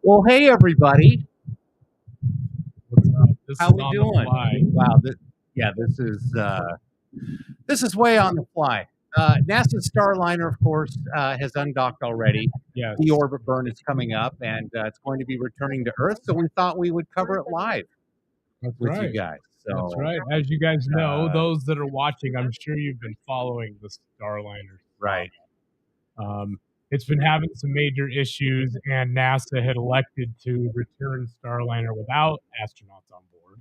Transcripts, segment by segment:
Well, hey everybody, What's up? This how is we on the doing? fly. Wow, this is way on the fly. NASA's Starliner, of course, has undocked already. Yes. The orbit burn is coming up, and it's going to be returning to Earth. So we thought we would cover it live That's with you right. guys. That's So right. As you guys know, uh, those that are watching, I'm sure you've been following the Starliner. right, It's been having some major issues, and NASA had elected to return Starliner without astronauts on board.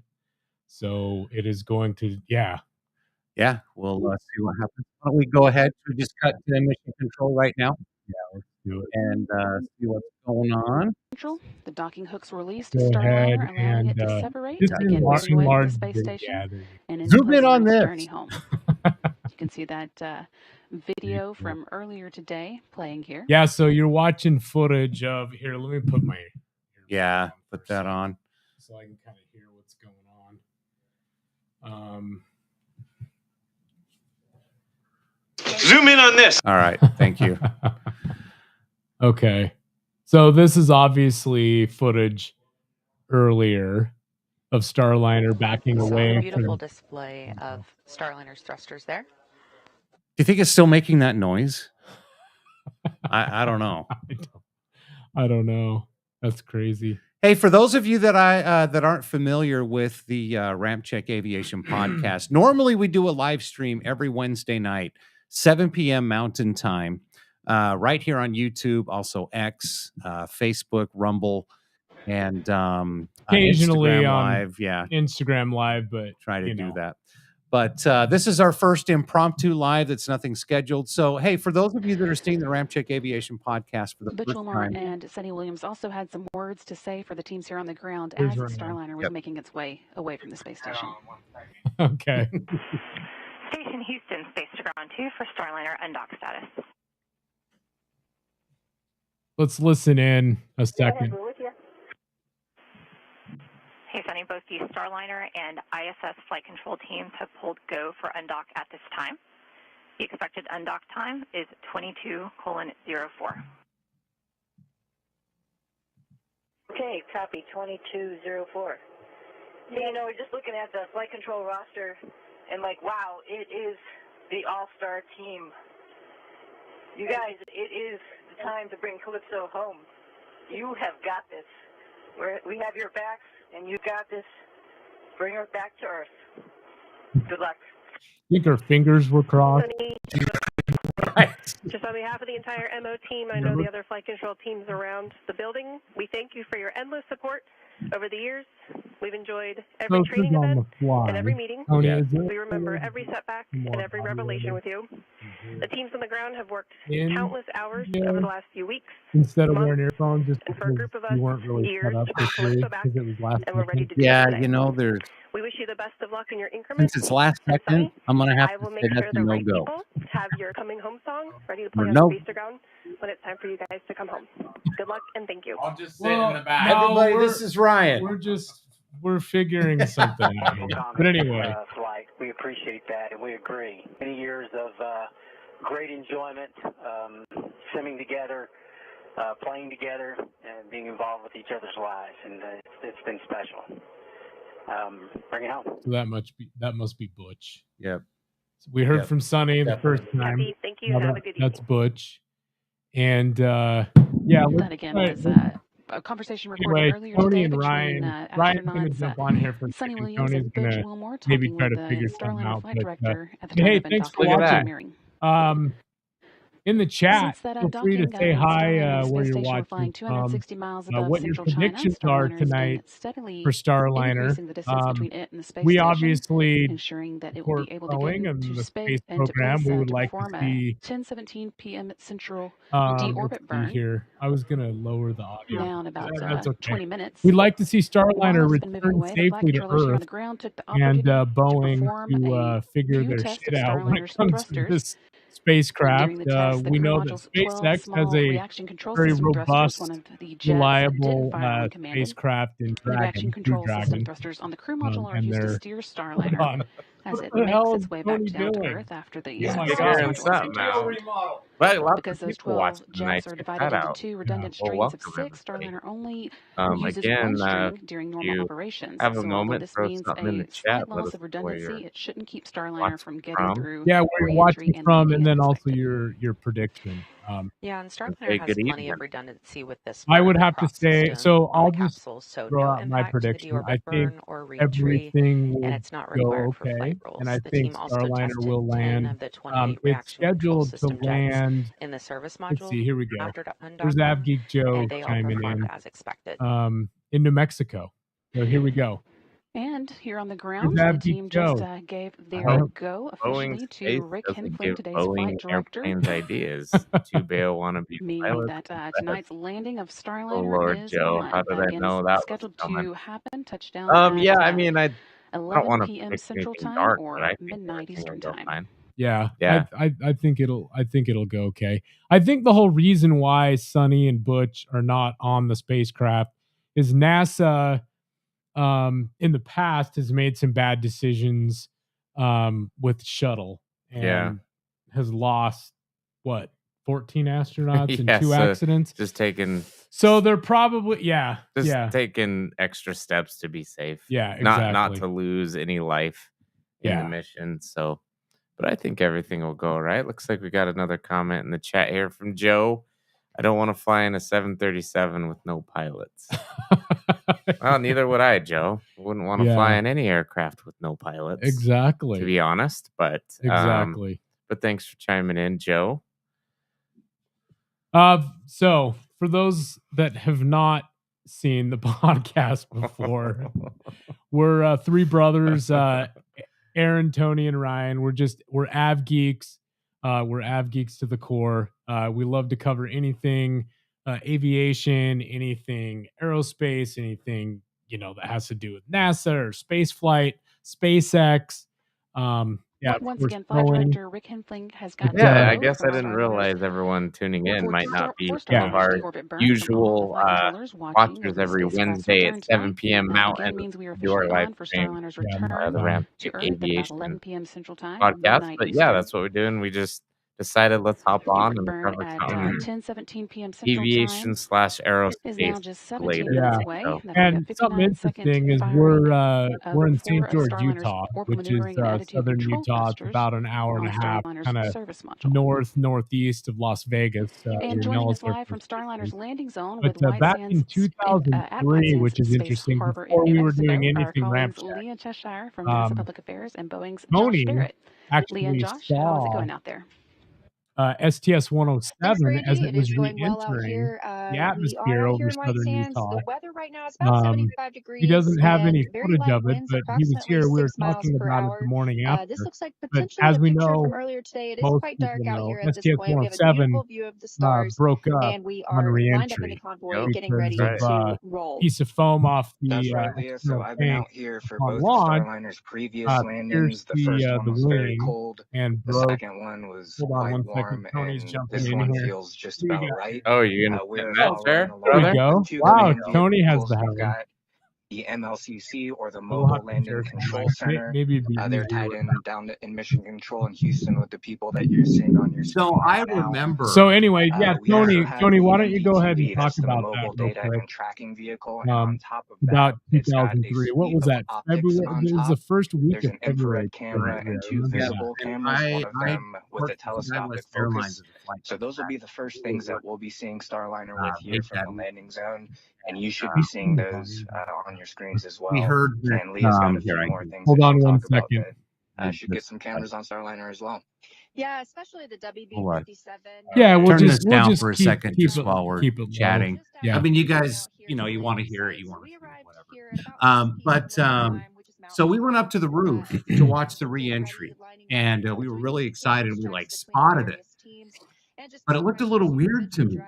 So it is going to, yeah, we'll see what happens. Why don't we go ahead? We just cut to mission control right now let's do it. and see what's going on. The docking hooks released Go ahead Starliner, allowing and it to separate, just begin moving away from the enlarge space the station and into Zoom in on Perseverance this. journey home. You can see that video from earlier today playing here. Yeah, so you're watching footage of here. Let me put my Put that on so I can kind of hear what's going on. Zoom in on this. All right, thank you. Okay, so this is obviously footage earlier of Starliner backing away. A beautiful display of Starliner's thrusters there. Do you think it's still making that noise? I don't know. I don't know. That's crazy. Hey, for those of you that that aren't familiar with the Ramp Check Aviation podcast, normally we do a live stream every Wednesday night, 7 p.m. Mountain Time, right here on YouTube, also X, Facebook, Rumble, and Occasionally Instagram on Live. Yeah, Instagram Live, but try to do that. But this is our first impromptu live that's nothing scheduled. So, hey, for those of you that are seeing the Ramp Check Aviation podcast for the Butch first Wilmore time. and Sonny Williams also had some words to say for the teams here on the ground as Starliner was making its way away from the space station. Okay. Station Houston, space to ground 2 for Starliner undock status. Let's listen in a second. Hey, Sonny, both the Starliner and ISS flight control teams have pulled go for undock at this time. The expected undock time is 22:04. Okay, copy 22:04. You know, we're just looking at the flight control roster and like, wow, it is the all-star team. You guys, it is the time to bring Calypso home. You have got this. We have your backs, and you got this. Bring her back to Earth. Good luck. I think our fingers were crossed. Just on behalf of the entire MO team, I know the other flight control teams around the building, we thank you for your endless support over the years. We've enjoyed every training event and every meeting. We remember every setback and every revelation with you. The teams on the ground have worked countless hours over the last few weeks. Instead of wearing earphones, just and for a group of us, you weren't really years, set up this week because it was last and we're ready to do Yeah, today. you know, there's We wish you the best of luck in your increments. since it's last second, I'm gonna have I to will say make sure that's the a right no-go. people have your coming home song ready to play on No. the space to ground when it's time for you guys to come home. Good luck and thank you. I'll just sit in the back. Everybody, this is Ryan. We're figuring something out here. But anyway. Flight. We appreciate that, and we agree. Many years of great enjoyment, simming together, playing together, and being involved with each other's lives, and it's been special. Bring it home. So that must be Butch. Yep. So we heard from Sonny the first time. Happy, thank you. Have a good evening. That's Butch. And yeah, That again was a conversation recorded earlier Tony today and between Ryan's going to jump on here for a Sonny second. Williams Tony's and going Butch to Wilmore maybe talking try with to the figure something Starliner out. flight But, director at the time hey, of thanks for undock watching. In the chat, Since that feel free to undocking, say hi Starliner where space you're station watching flying 260 miles above what your central China. predictions are Starliner has been tonight steadily for Starliner. increasing the distance between it and the space We station, obviously ensuring that it will be able to get Boeing and into the space space and to program. We would to like to perform see a 10:17 p.m. central let's deorbit see burn. here. I was going to lower the audio. Now in about That's okay. 20 minutes. We'd like to see Starliner While it's been moving return away, the flight safely to controllers here on Earth the ground took the and opportunity to Boeing perform to a figure view their test shit of out when it Starliner's comes to thrusters. this spacecraft. During the test, the We crew know that module's 12 SpaceX small has a reaction control very system thrusters, robust, one of the jets reliable didn't fire when commanded. spacecraft in The reaction Crew control system Dragon. thrusters on the crew module are And used to they're steer Starliner as it the hell makes is its way back Tony down to doing? Earth after the Oh my space God. module has been But lots because of those people watching 12 tonight. jets are Check divided that into out. 2 redundant Well, strings of welcome 6, everybody. Starliner only uses one Again, string during normal you operations. have a So although moment, this throw means something in a the chat. slight Let loss us of know where you're redundancy, it shouldn't keep Starliner watching from getting from. through Yeah, where you're re-entry watching in the from, way and it then also expected. your prediction. Yeah, and And Starliner say has good plenty evening. of redundancy with this I part would of the have to prop say, system so on I'll the just capsule, so throw no out my impact to the prediction. I deorbit think burn or reentry, everything and will it's not go required for flight okay, rules. and I The think team also Starliner tested will 10 land. of the 28 It's reaction control scheduled to system jets land. in the service Let's module see. Here we go. after There's undocking, Avgeek Joe and they all chiming performed in. as expected. In New Mexico. So here we go. And here on the There's ground, the Avgeek team just Joe. gave I their hope go Boeing officially Space to Rick doesn't Henfling, give today's Boeing flight director, airplanes ideas. Two bail wannabe meaning pilots. that tonight's landing of Oh Starliner Lord, is Joe, how on. did I Again, know that was scheduled coming? to happen touchdown at Yeah, I mean, I don't 11 want to p.m. predict Central anything Time dark, but I or think midnight everything will Eastern go Time. fine. Yeah, Yeah. I think it'll go okay. I think the whole reason why Sonny and Butch are not on the spacecraft is NASA in the past has made some bad decisions with shuttle and Yeah. has lost what 14 astronauts in Yeah, 2 so accidents. just taking So they're probably taking extra steps to be safe. Yeah, Not exactly. to lose any life in the Yeah. mission. So, but I think everything will go all right. Looks like we got another comment in the chat here from Joe. I don't want to fly in a 737 with no pilots. Well, neither would I, Joe. Wouldn't want to fly Yeah. in any aircraft with no pilots. Exactly. To be honest, but Exactly. But thanks for chiming in, Joe. So for those that have not seen the podcast before, we're 3 brothers, Aaron, Tony, and Ryan. We're Av geeks. We're Av geeks to the core. We love to cover anything aviation, anything aerospace, anything that has to do with NASA or space flight, SpaceX. Once again, flight director Rick Henfling has gotten I guess I didn't realize everyone tuning in might not be some of our usual watchers every Wednesday at 7 p.m. Mountain. Means we are Do our officially live on for stream. Starliner's return The Ramp to Earth at about Aviation 11 p.m. Central Time, podcast. midnight But Eastern. yeah, that's what we're doing. We just decided let's hop on and Burn cover at something 10:17 p.m. Central aviation Time / aerospace is now just 17 related. minutes away. So. That'll be a And something 59-second interesting is firing we're in of 4 St. of George, Starliner's Utah, orbital which is maneuvering and attitude southern control Utah. It's thrusters about an hour and on a half, Starliner's kind of service module. northeast of Las Vegas. And joining us live from Starliner's landing zone But with White back Sands in 2003, which is Space interesting, Harbor before in New we were Mexico, doing our anything ramp colleagues check, Leah Cheshire from NASA Public Affairs and Boeing's Josh Tony Barrett. actually Leah and Josh, saw how is it going out there? STS 107 as it was going well out re-entering here. the We are atmosphere out over here in White southern Sands. Utah. The weather right now is about 75 He degrees doesn't have and any very footage light of it, winds, but he was approximately here. We were 6 miles talking per about it hour. the morning after. This looks like But potentially as a we picture know, from earlier today. It is most quite people dark out know, here at this STS point. We have a 107 beautiful view of the stars, broke up and we on are lined up in the re-entry convoy getting ready because of to roll. piece of foam off the That's right, Leah. So external I've been tank out here for upon both of launch, Starliner's previous pierced landings. The first one the was very wing cold. and The broke. second one was Hold on quite one second. warm, Tony's and jumping this in one here. feels just What do you about got? right. Oh, you're gonna We're that following there, along There we brother? go. with 2 Wow, main Tony has vehicles. the We've helm. got the MLCC, or the We'll Mobile have to Landing share some Control mics. Center. Maybe it'd be They're easier tied with down in Mission Control in Houston with the people that you're seeing on your screen So right I now. remember. So anyway, yeah, We also Tony, have the why don't you go ahead and METV, talk that's the about that mobile real data quick? and tracking vehicle, and on top of that, About it's got a 2003. What suite was of that? optics February? on It was top. the first week There's of an February. infrared camera and 2 remember that. visible And cameras, one of I them with a worked for telescopic Southwest Airlines focus. as a flight So those will be the first things that we'll be seeing Starliner with here make from that the leap. landing zone, and you should be seeing those on your screens as well. We heard that. And Leah's got a Here, few I more do. things Hold that on she'll one talk about second. that should get some cameras on Starliner as well. Yeah, especially the Hold on. WB-57. Yeah, we'll Turn just this down just for a keep, second, keep just it, while we're keep it low. chatting. Yeah. I mean, you guys, you want to hear it, you want to see it, whatever. So we went up to the roof to watch the re-entry, and we were really excited. We spotted it, but it looked a little weird to me.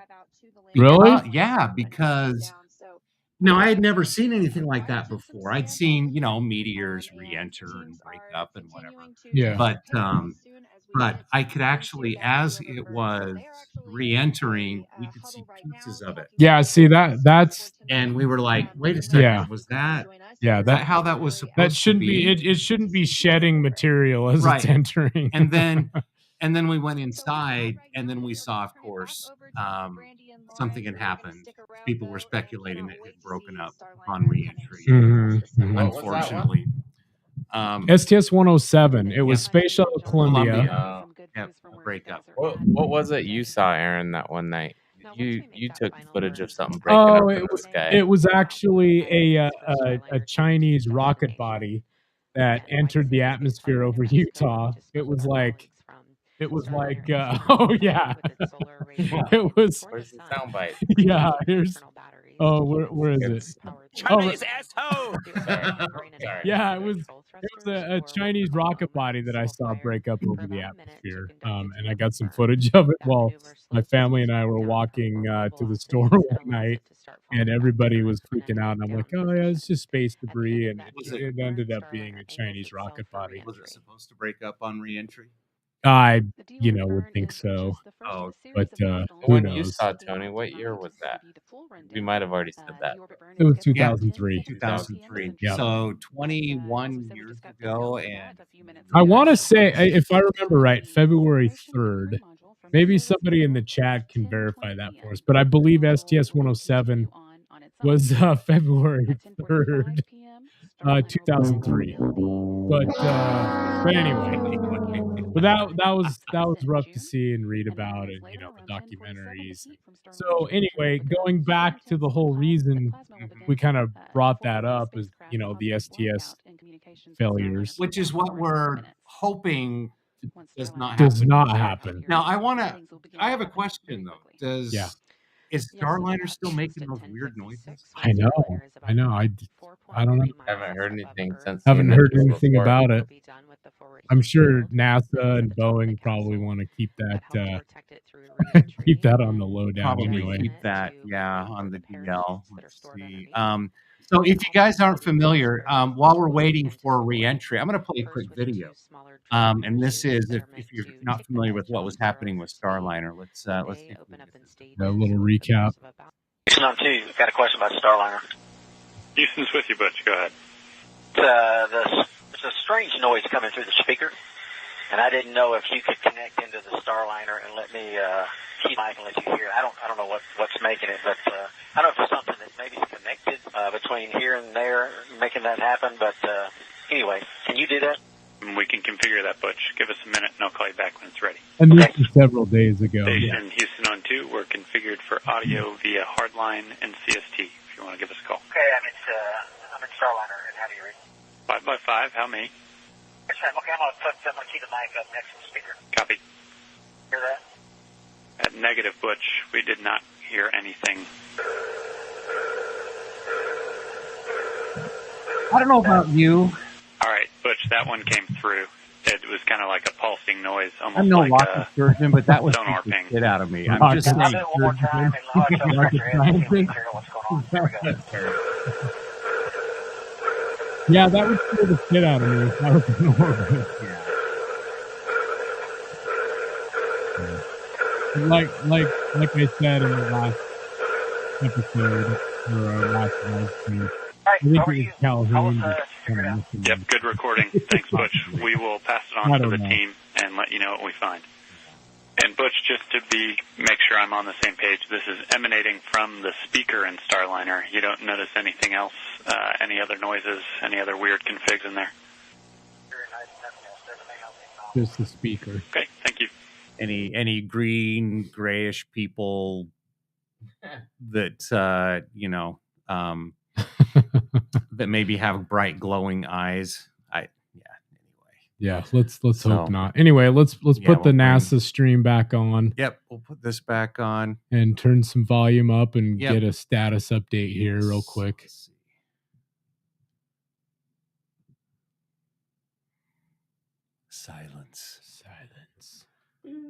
Really? Yeah, because I had never seen anything like that before. I'd seen, meteors re-enter and break up and whatever. Yeah. But but I could actually, as it was re-entering, we could see pieces of it. Yeah, see that's And we were like, wait a second, yeah. was that Yeah, that how that was supposed that to shouldn't be? it shouldn't be shedding material as Right. it's entering. And then we went inside, and then we saw, of course, something had happened. People were speculating that it had broken up upon re-entry. Unfortunately. STS-107. It was Space Shuttle Columbia. Yep, breakup. What was it you saw, Aaron, that one night? You took footage of something breaking up in the sky. It was actually a Chinese rocket body that entered the atmosphere over Utah. It was like oh yeah. It was Where's the soundbite? Yeah, here's where is it? Chinese asshole. Yeah, it was a Chinese rocket body that I saw break up over the atmosphere. And I got some footage of it while my family and I were walking to the store one night, and everybody was freaking out. And I'm like, oh yeah, it's just space debris, and it ended up being a Chinese rocket body. Was it supposed to break up on re-entry? I would think so. Oh, but who when knows? you saw Tony, what year was that? We might have already said that. It was 2003. 2003. Yeah. So 21 years ago, and I want to say, if I remember right, February 3rd. Maybe somebody in the chat can verify that for us, but I believe STS-107 was February 3rd, 2003. But anyway, but that was rough to see and read about, and the documentaries. So anyway, going back to the whole reason we kind of brought that up is the STS failures, which is what we're hoping does not happen. Now I have a question though. Is Starliner still making those weird noises? I know. I don't know. Haven't heard anything since. Haven't heard anything about it. I'm sure NASA and Boeing probably want to keep that keep that on the lowdown. Probably anyway. keep that, on the DL. Let's see. So if you guys aren't familiar, while we're waiting for re-entry, I'm going to play a quick video. And this is if you're not familiar with what was happening with Starliner, let's take a little recap. Houston on 2, got a question about Starliner. Houston's with you, Butch. Go ahead. There's a strange noise coming through the speaker, and I didn't know if you could connect into the Starliner and let me keep mic and let you hear it. I don't know what's making it, but I don't know if it's something that maybe is connected between here and there, making that happen. But anyway, can you do that? We can configure that, Butch. Give us a minute, and I'll call you back when it's ready. And this is several days ago. Station Houston on 2. We're configured for audio via hardline and CST. If you want to give us a call. Okay, I'm in Starliner, and how do you read? 5x5. How many? Okay, I'm gonna keep the mic up next to the speaker. Copy. Hear that? At negative, Butch. We did not hear anything. I don't know about you. All right, Butch, that one came through. It was kind of like a pulsing noise, almost I'm no like rocket surgeon, but that was sonar the ping. shit out of me. Rocket I'm just saying. I'll do it one more time, and I'll show the speaker and see if we can hear what's going on. There we go. Yeah, that would scare the shit out of me. That was horrible. Like I said in the last episode or our last live stream, I think it was Calhoun that kind of listened. Yep, good recording. Thanks, Butch. We will pass it on to the team and let you know what we find. And Butch, just to make sure I'm on the same page, this is emanating from the speaker in Starliner. You don't notice anything else, any other noises, any other weird configs in there? Just the speaker. Okay, thank you. Any green, grayish people that that maybe have bright glowing eyes. Yeah, let's hope not. Anyway, let's put the NASA stream back on. Yep, we'll put this back on and turn some volume up and get a status update here real quick. Silence.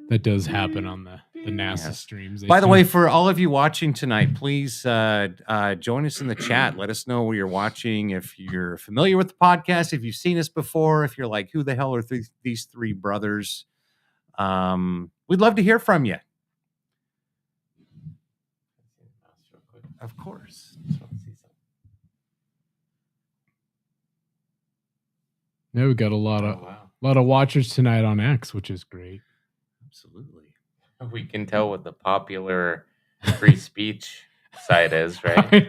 That does happen on the NASA streams. By the way, for all of you watching tonight, please join us in the chat. Let us know where you're watching. If you're familiar with the podcast, if you've seen us before, if you're like, who the hell are these three brothers? We'd love to hear from you. Of course. Yeah, we got a lot of watchers tonight on X, which is great. Absolutely. We can tell what the popular free speech site is, right?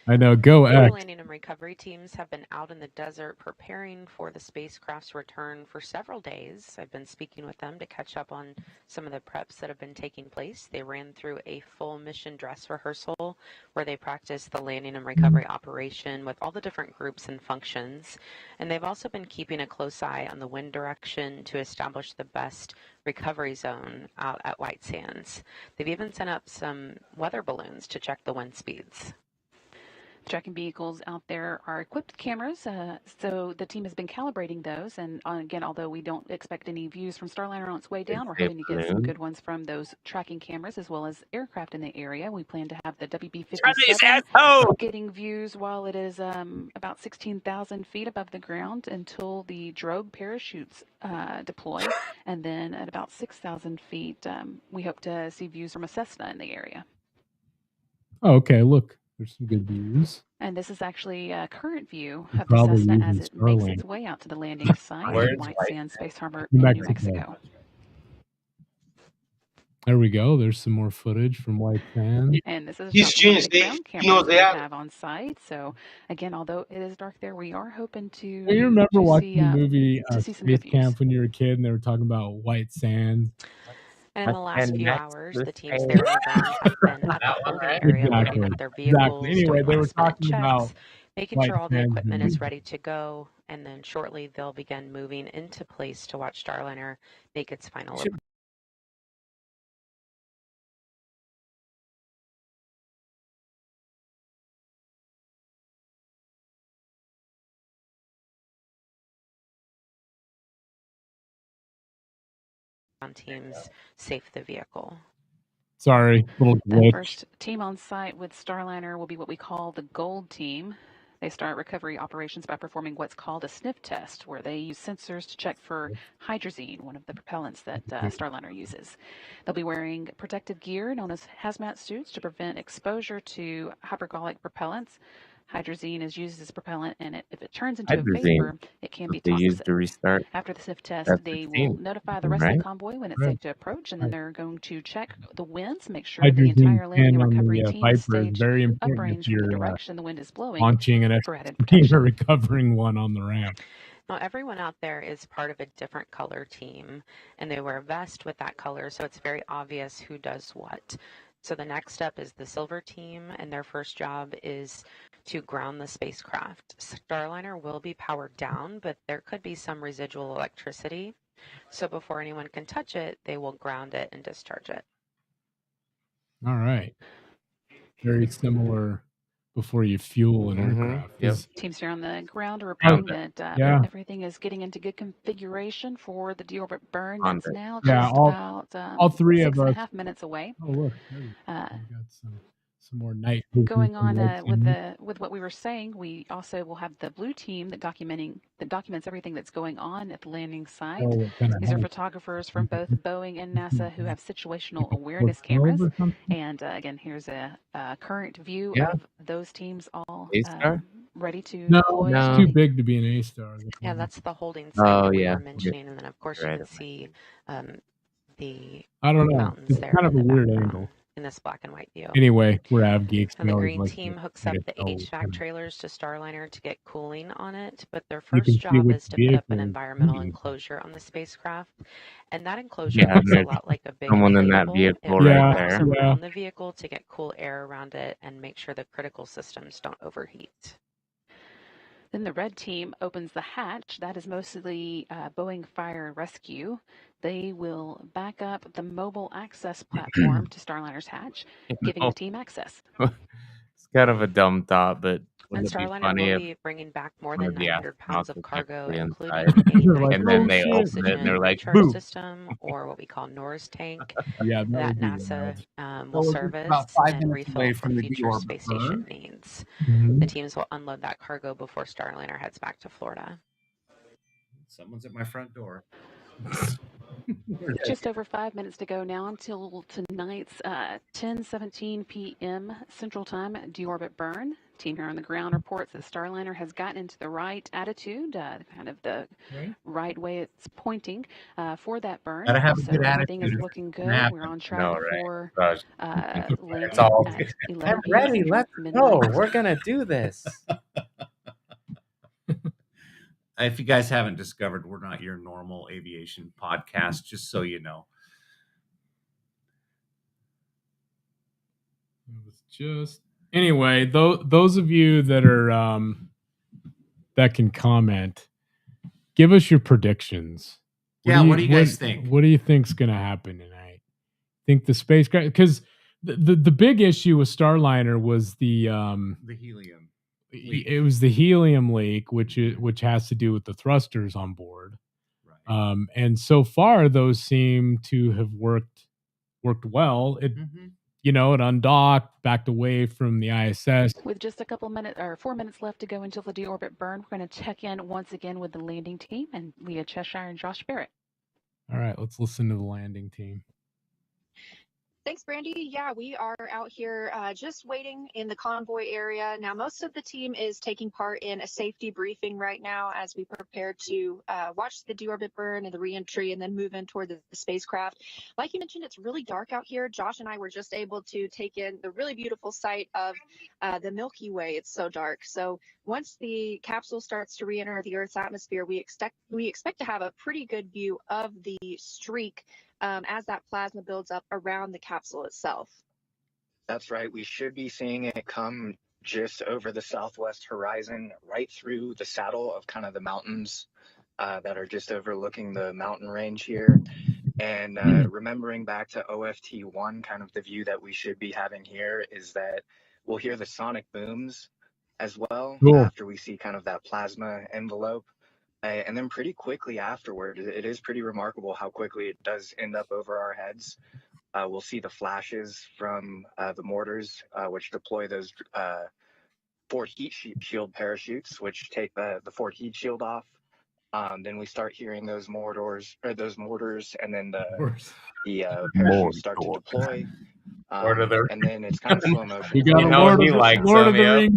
I know. Go The X. landing and recovery teams have been out in the desert preparing for the spacecraft's return for several days. I've been speaking with them to catch up on some of the preps that have been taking place. They ran through a full mission dress rehearsal where they practiced the landing and recovery operation with all the different groups and functions. And they've also been keeping a close eye on the wind direction to establish the best recovery zone out at White Sands. They've even sent up some weather balloons to check the wind speeds. Tracking vehicles out there are equipped with cameras, so the team has been calibrating those. And again, although we don't expect any views from Starliner on its way down, we're hoping to get some good ones from those tracking cameras as well as aircraft in the area. We plan to have the WB-57 getting views while it is about 16,000 feet above the ground until the drogue parachutes deploy. And then at about 6,000 feet, we hope to see views from a Cessna in the area. Oh, okay. Look. There's some good views. And this is actually a current view of the Cessna as it makes its way out to the landing site in White Sands Space Harbor in New Mexico. There we go. There's some more footage from White Sands. And this is some ground cameras we have on site. So again, although it is dark there, we are hoping to. You remember watching the movie Space Camp when you were a kid, and they were talking about White Sands. And in the last few hours, the teams there on the ground have been at the holding area loading up their vehicles, Anyway, they were talking checks, about making sure all the equipment is ready to go, and then shortly they'll begin moving into place to watch Starliner make its final approach. Teams safe the vehicle. Sorry, little glitch. The first team on site with Starliner will be what we call the Gold Team. They start recovery operations by performing what's called a sniff test, where they use sensors to check for hydrazine, one of the propellants that Starliner uses. They'll be wearing protective gear known as hazmat suits to prevent exposure to hypergolic propellants. Hydrazine is used as propellant, and if it turns into a vapor, it can be toxic. To restart. After the sniff test, they will notify the rest of the convoy when it's safe to approach, and then they're going to check the winds, make sure the entire landing and recovery team is staged uprange from the direction the wind is blowing. Launching an F-16 or recovering one on the ramp. Now, everyone out there is part of a different color team, and they wear a vest with that color, so it's very obvious who does what. So the next step is the silver team, and their first job is to ground the spacecraft. Starliner will be powered down, but there could be some residual electricity. So before anyone can touch it, they will ground it and discharge it. All right. Very similar before you fuel an aircraft. Yep. Teams here on the ground are reporting that everything is getting into good configuration for the deorbit burn. That's now just about all three 6.5 minutes away. Oh, look. We got some more night going on with what we were saying. We also will have the blue team that documents everything that's going on at the landing site. These are photographers from both Boeing and NASA who have situational awareness cameras. And again, here's a current view of those teams all ready to deploy. No, it's too big to be an A-star. Yeah, that's the holding site that we were mentioning, and then of course you can see the mountains there. Kind of a weird angle. In this black and white view. Anyway, we're av geeks. And the green team hooks up the HVAC trailers to Starliner to get cooling on it, but their first job is to put up an environmental enclosure on the spacecraft, and that enclosure looks a lot like a big someone in that vehicle right there. Around the vehicle to get cool air around it and make sure the critical systems don't overheat. Then the red team opens the hatch. That is mostly Boeing Fire and Rescue. They will back up the mobile access platform to Starliner's hatch, giving the team access. It's kind of a dumb thought, but and Starliner will be bringing back more than 900 pounds of cargo, including and then they open it and they're like, boom! System, or what we call Norris tank, that NASA will service and refill for future space station needs. The teams will unload that cargo before Starliner heads back to Florida. Someone's at my front door. Just over 5 minutes to go now until tonight's 10:17 p.m. Central Time deorbit burn. Team here on the ground reports that Starliner has gotten into the right attitude, kind of the right way it's pointing for that burn. Gotta have a So good everything attitude. is looking good. We're on track for It's landing all at 11 I'm p.m. ready. Central, Let's midnight. go. We're gonna do this. If you guys haven't discovered, we're not your normal aviation podcast, just so you know. It was just anyway. Those of you that are that can comment, give us your predictions. What do you guys think? What do you think's going to happen tonight? Think the spacecraft, because the big issue with Starliner was the helium. It was the helium leak, which has to do with the thrusters on board. Right. And so far, those seem to have worked well. It it undocked, backed away from the ISS. With just a couple minutes or 4 minutes left to go until the deorbit burn, we're going to check in once again with the landing team and Leah Cheshire and Josh Barrett. All right, let's listen to the landing team. Thanks, Brandy. Yeah, we are out here just waiting in the convoy area. Now, most of the team is taking part in a safety briefing right now as we prepare to watch the deorbit burn and the reentry and then move in toward the spacecraft. Like you mentioned, it's really dark out here. Josh and I were just able to take in the really beautiful sight of the Milky Way. It's so dark. So once the capsule starts to re-enter the Earth's atmosphere, we expect to have a pretty good view of the streak as that plasma builds up around the capsule itself. That's right. We should be seeing it come just over the southwest horizon, right through the saddle of kind of the mountains that are just overlooking the mountain range here. And remembering back to OFT1, kind of the view that we should be having here is that we'll hear the sonic booms as well after we see kind of that plasma envelope. And then pretty quickly afterward, it is pretty remarkable how quickly it does end up over our heads. We'll see the flashes from the mortars, which deploy those forward heat shield parachutes, which take the forward heat shield off. Then we start hearing those mortars, and then the parachutes start to deploy. And then it's kind of slow motion. And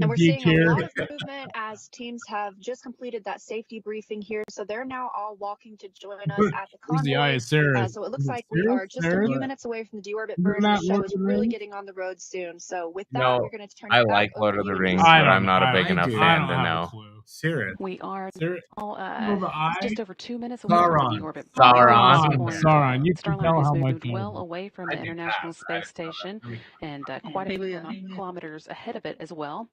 we're seeing a lot of movement as teams have just completed that safety briefing here. So they're now all walking to join us at the convoy. So it looks like we are just a few minutes away from the deorbit burn. The show is really getting on the road soon. So with that, we're going to turn it back. I like Lord of the Rings, but I'm not a big enough fan to know. We are all, just over 2 minutes away Sauron. from the orbit. Sauron. You can Starliner tell has how much moved well away from the International Space Station and quite a few kilometers ahead of it as well.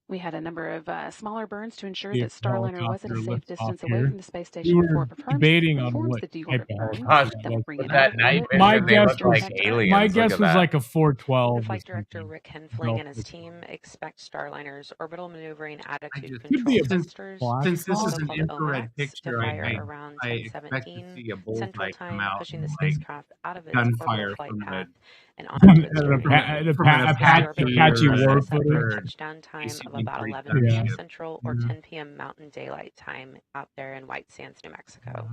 We had a number of smaller burns to ensure that Starliner was at a safe distance away from the space station before it performs the deorbit burn. That will bring it out of orbit. My guess was like a 412. The flight director Rick Henfling and his team expect Starliner's orbital maneuvering attitude control thrusters, since this is also an called infrared OMAX, to picture, fire around I expect to 10:17 see a bullseye Central come Time, out pushing the and, spacecraft out of its gunfire orbital flight from path and an onto its Apache war footer. touchdown time of about 11 p.m. Central or 10 p.m. Mountain Daylight Time out there in White Sands, New Mexico.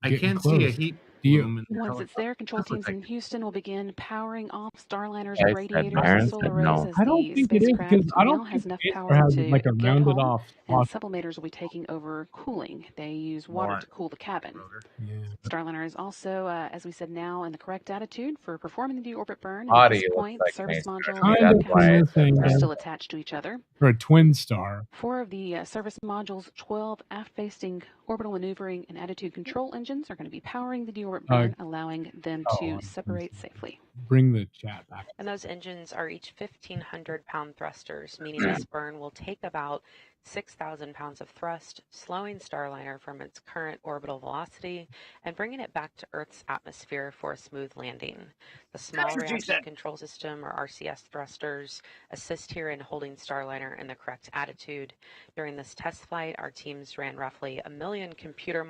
I can't see a heat plume. Once it's there, control teams in Houston will begin powering off Starliner's Yeah, I said radiators Byron and solar said rays no. as I don't the think it is, spacecraft because I now don't has think enough it power has to like a get rounded home, off and spot. sublimators will be taking over cooling. They use water to cool the cabin. Starliner is also, as we said, now in the correct attitude for performing the deorbit burn. And at this point, service module and capsule are still attached to each other. For a twin star. 4 of the service module's 12 aft-facing orbital maneuvering and attitude control engines are going to be powering the deorbit burn, allowing them to separate safely. Bring the chat back. And those engines are each 1,500-pound thrusters, meaning this burn will take about 6,000 pounds of thrust, slowing Starliner from its current orbital velocity and bringing it back to Earth's atmosphere for a smooth landing. The Small Reaction Control System, or RCS thrusters, assist here in holding Starliner in the correct attitude. During this test flight, our teams ran roughly 1 million computer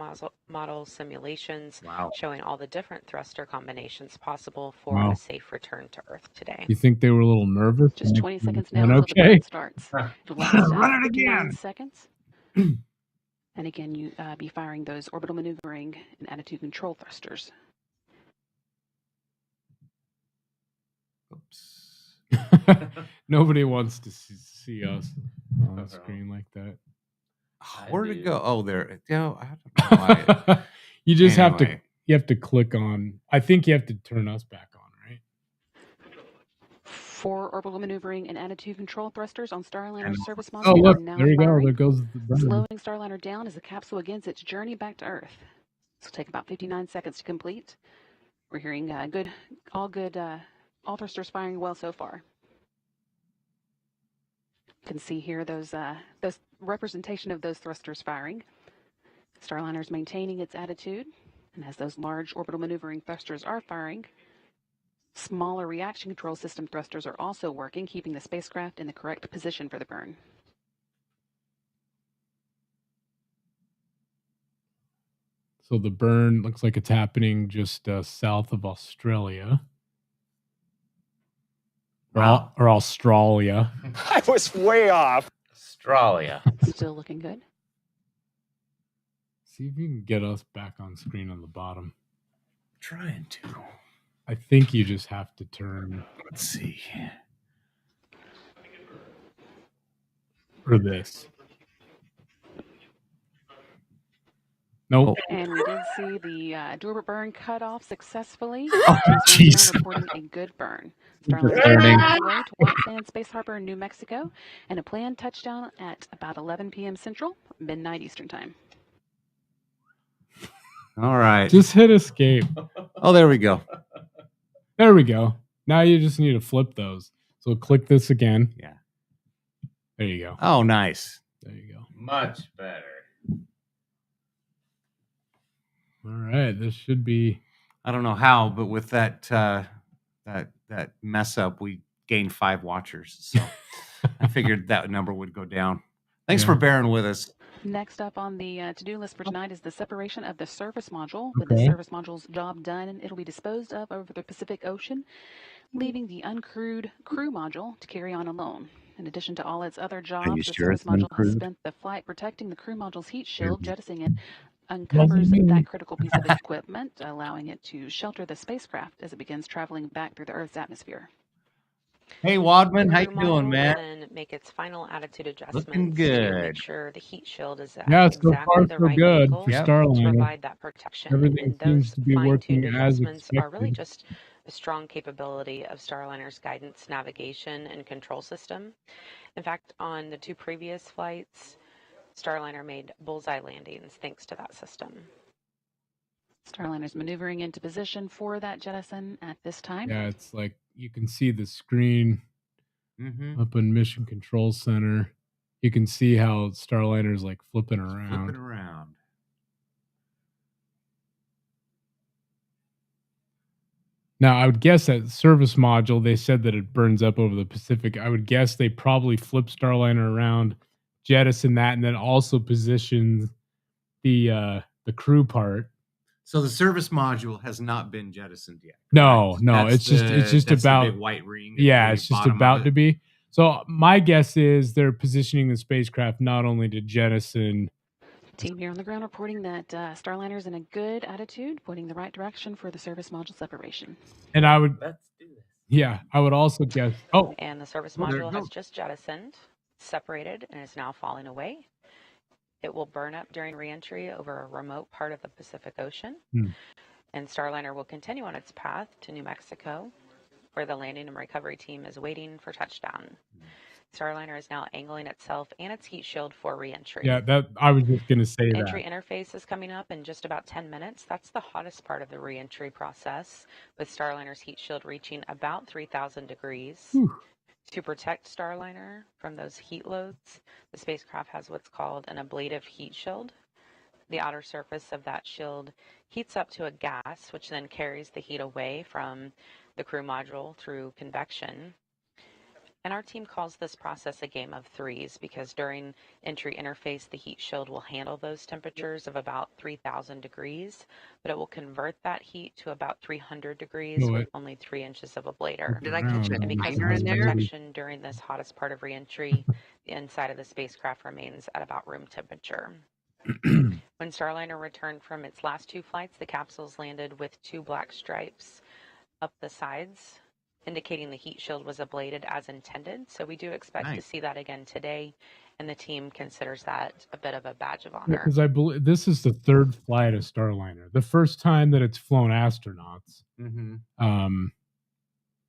model simulations showing all the different thruster combinations possible for a safe return to Earth today. You think they were a little nervous? Just 20 seconds now until the burn starts. It'll last 59 seconds. And again, you be firing those orbital maneuvering and attitude control thrusters. Oops. Nobody wants to see us on the screen like that. Where to go? Oh, there. Yeah, I don't know why. You just have to click on. I think you have to turn us back on, right? 4 orbital maneuvering and attitude control thrusters on Starliner's service module. Oh, look, now there you firing. go. There goes the burn. Slowing Starliner down as the capsule begins its journey back to Earth. This will take about 59 seconds to complete. We're hearing all thrusters firing well so far. You can see here those representation of those thrusters firing. Starliner's maintaining its attitude, and as those large orbital maneuvering thrusters are firing, smaller reaction control system thrusters are also working, keeping the spacecraft in the correct position for the burn. So the burn looks like it's happening just south of Australia. Wow. Or Australia. I was way off. Australia. Still looking good. See if you can get us back on screen on the bottom. Trying to. I think you just have to turn. Let's see. Or this. Nope. And we did see the Doorbit burn cut off successfully. Oh, jeez. Reporting a good burn. Starliner is on its way to White Sands Space Harbor in New Mexico, and a planned touchdown at about 11 p.m. Central, midnight Eastern Time. All right. Just hit escape. Oh, there we go. There we go. Now you just need to flip those. So click this again. Yeah. There you go. Oh, nice. There you go. Much better. All right. This should be. I don't know how, but with that that mess up, we gained 5 watchers. So I figured that number would go down. Thanks for bearing with us. Next up on the to-do list for tonight is the separation of the service module. With the service module's job done, it'll be disposed of over the Pacific Ocean, leaving the uncrewed crew module to carry on alone. In addition to all its other jobs, the service module has spent the flight protecting the crew module's heat shield. Jettisoning it uncovers that critical piece of equipment, allowing it to shelter the spacecraft as it begins traveling back through the Earth's atmosphere. Hey, Wadman, how you doing, man? And make its final attitude adjustments. Looking good. To make sure the heat shield is at so exactly far the so right good angle for to Starliner. provide that protection. Everything and seems to be working as adjustments expected. are really just a strong capability of Starliner's guidance, navigation, and control system. In fact, on the 2 previous flights, Starliner made bullseye landings thanks to that system. Starliner's maneuvering into position for that jettison at this time. Yeah, it's like you can see the screen up in Mission Control Center. You can see how Starliner's like flipping around. Now, I would guess that service module, they said that it burns up over the Pacific. I would guess they probably flip Starliner around, jettison that, and then also position the crew part. So the service module has not been jettisoned yet. No, That's it's just about the big white ring. Yeah, it's just about to be. So my guess is they're positioning the spacecraft not only to jettison. Team here on the ground reporting that Starliner's in a good attitude, pointing the right direction for the service module separation. And I would, Let's do this. yeah, I would also guess. Oh, And the service module has just jettisoned, separated, and is now falling away. It will burn up during reentry over a remote part of the Pacific Ocean. And Starliner will continue on its path to New Mexico, where the landing and recovery team is waiting for touchdown. Starliner is now angling itself and its heat shield for reentry. Yeah, that I was just going to say Entry that. interface is coming up in just about 10 minutes. That's the hottest part of the reentry process, with Starliner's heat shield reaching about 3,000 degrees. Whew. To protect Starliner from those heat loads, the spacecraft has what's called an ablative heat shield. The outer surface of that shield heats up to a gas, which then carries the heat away from the crew module through convection. And our team calls this process a game of 3s because during entry interface, the heat shield will handle those temperatures of about 3,000 degrees, but it will convert that heat to about 300 degrees with only 3 inches of ablator. Did I catch And because of this protection during this hottest part of reentry, the inside of the spacecraft remains at about room temperature. When Starliner returned from its last 2 flights, the capsules landed with 2 black stripes up the sides, indicating the heat shield was ablated as intended. So we do expect to see that again today, and the team considers that a bit of a badge of honor. Because I believe this is the 3rd flight of Starliner, the first time that it's flown astronauts.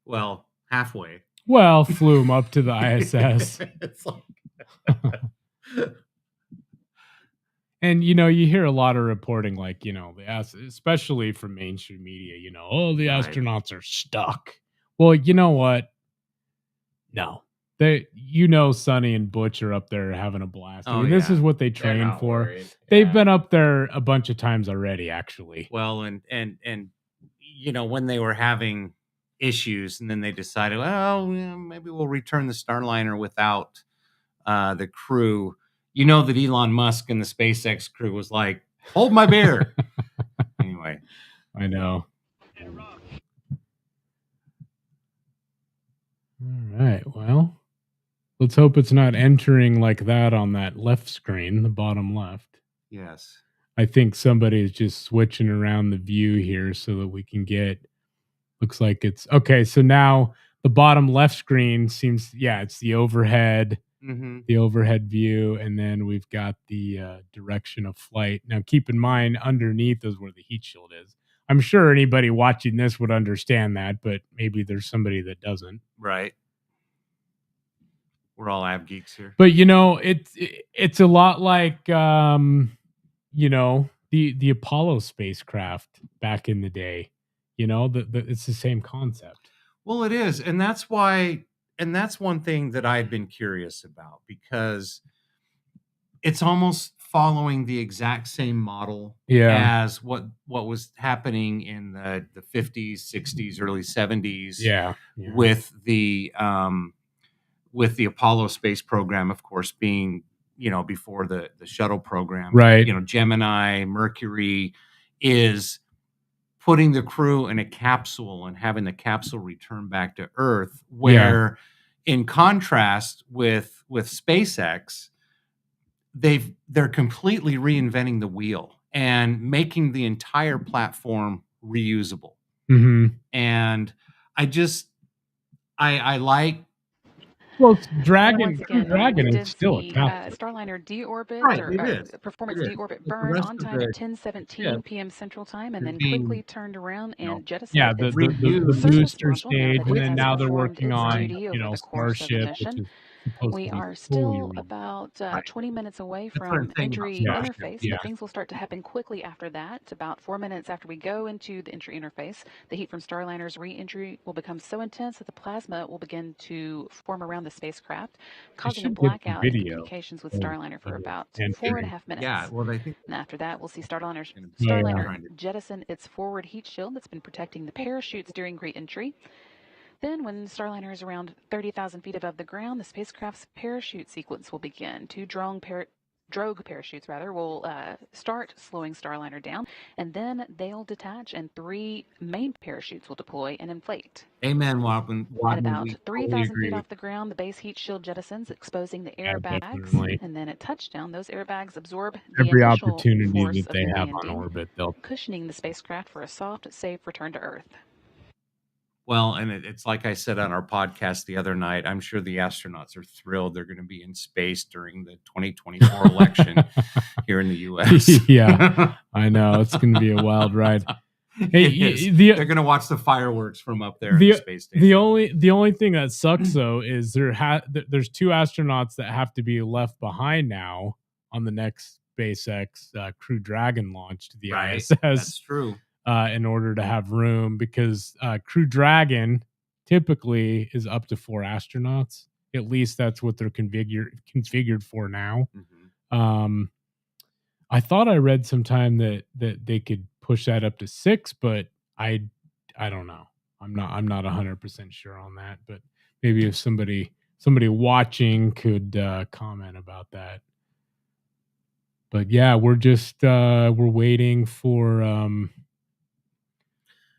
Well, halfway. Well, flew them up to the ISS. It's like And, you hear a lot of reporting, like, especially from mainstream media, the astronauts are stuck. Well, you know what? No. Sonny and Butch are up there having a blast. This is what they train for. Worried. They've been up there a bunch of times already, actually. Well, and when they were having issues, and then they decided, well, maybe we'll return the Starliner without the crew. That Elon Musk and the SpaceX crew was like, hold my beer. Anyway. I know. All right. Well, let's hope it's not entering like that on that left screen, the bottom left. Yes. I think somebody is just switching around the view here so that we can get, looks like it's, okay, so now the bottom left screen seems, it's the overhead. The overhead view, and then we've got the direction of flight. Now, keep in mind, underneath is where the heat shield is. I'm sure anybody watching this would understand that, but maybe there's somebody that doesn't. Right. We're all ab geeks here. But it's a lot like the Apollo spacecraft back in the day. It's the same concept. Well, it is, and that's why. And that's one thing that I've been curious about, because it's almost following the exact same model as what was happening in the 50s, 60s, early 70s. With the Apollo space program, of course, being before the shuttle program. Right. Gemini, Mercury is putting the crew in a capsule and having the capsule return back to Earth, where in contrast with SpaceX, they're completely reinventing the wheel and making the entire platform reusable. And I like. Well, Dragon is still a capsule. Starliner deorbit or performance deorbit burn on time at 10:17 p.m. Central Time, and then quickly turned around and jettisoned. Yeah, the booster stage, and then now they're working on Starship, which is supposed we to be are still about 20 minutes away from entry interface, but things will start to happen quickly after that. About 4 minutes after we go into the entry interface, the heat from Starliner's re-entry will become so intense that the plasma will begin to form around the spacecraft, causing a blackout in communications with Starliner for about 4.5 minutes. Yeah, well, I think. And after that, we'll see Starliner jettison its forward heat shield that's been protecting the parachutes during re-entry. Then, when Starliner is around 30,000 feet above the ground, the spacecraft's parachute sequence will begin. 2 drogue parachutes will start slowing Starliner down, and then they'll detach, and 3 main parachutes will deploy and inflate. Amen, Robin. At about 3,000 feet off the ground, the base heat shield jettisons, exposing the airbags, and then at touchdown, those airbags absorb the every initial opportunity force that of they the have landing, on orbit, they'll cushioning the spacecraft for a soft, safe return to Earth. Well, and it's like I said on our podcast the other night, I'm sure the astronauts are thrilled they're going to be in space during the 2024 election here in the U.S. Yeah, I know. It's going to be a wild ride. Hey, they're going to watch the fireworks from up there in the space station. The only thing that sucks, though, is there's 2 astronauts that have to be left behind now on the next SpaceX Crew Dragon launch to the ISS. That's true. In order to have room, because Crew Dragon typically is up to 4 astronauts. At least that's what they're configured for now. I thought I read sometime that they could push that up to 6, but I don't know. I'm not 100% sure on that, but maybe if somebody watching could comment about that. But yeah, we're just we're waiting for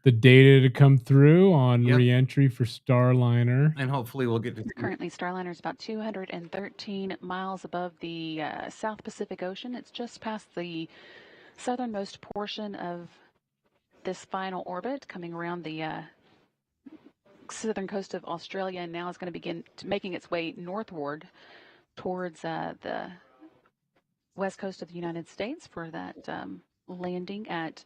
the data to come through on re-entry for Starliner. And hopefully we'll get to currently Starliner is about 213 miles above the South Pacific Ocean. It's just past the southernmost portion of this final orbit, coming around the southern coast of Australia, and now is going to begin making its way northward towards the west coast of the United States for that landing at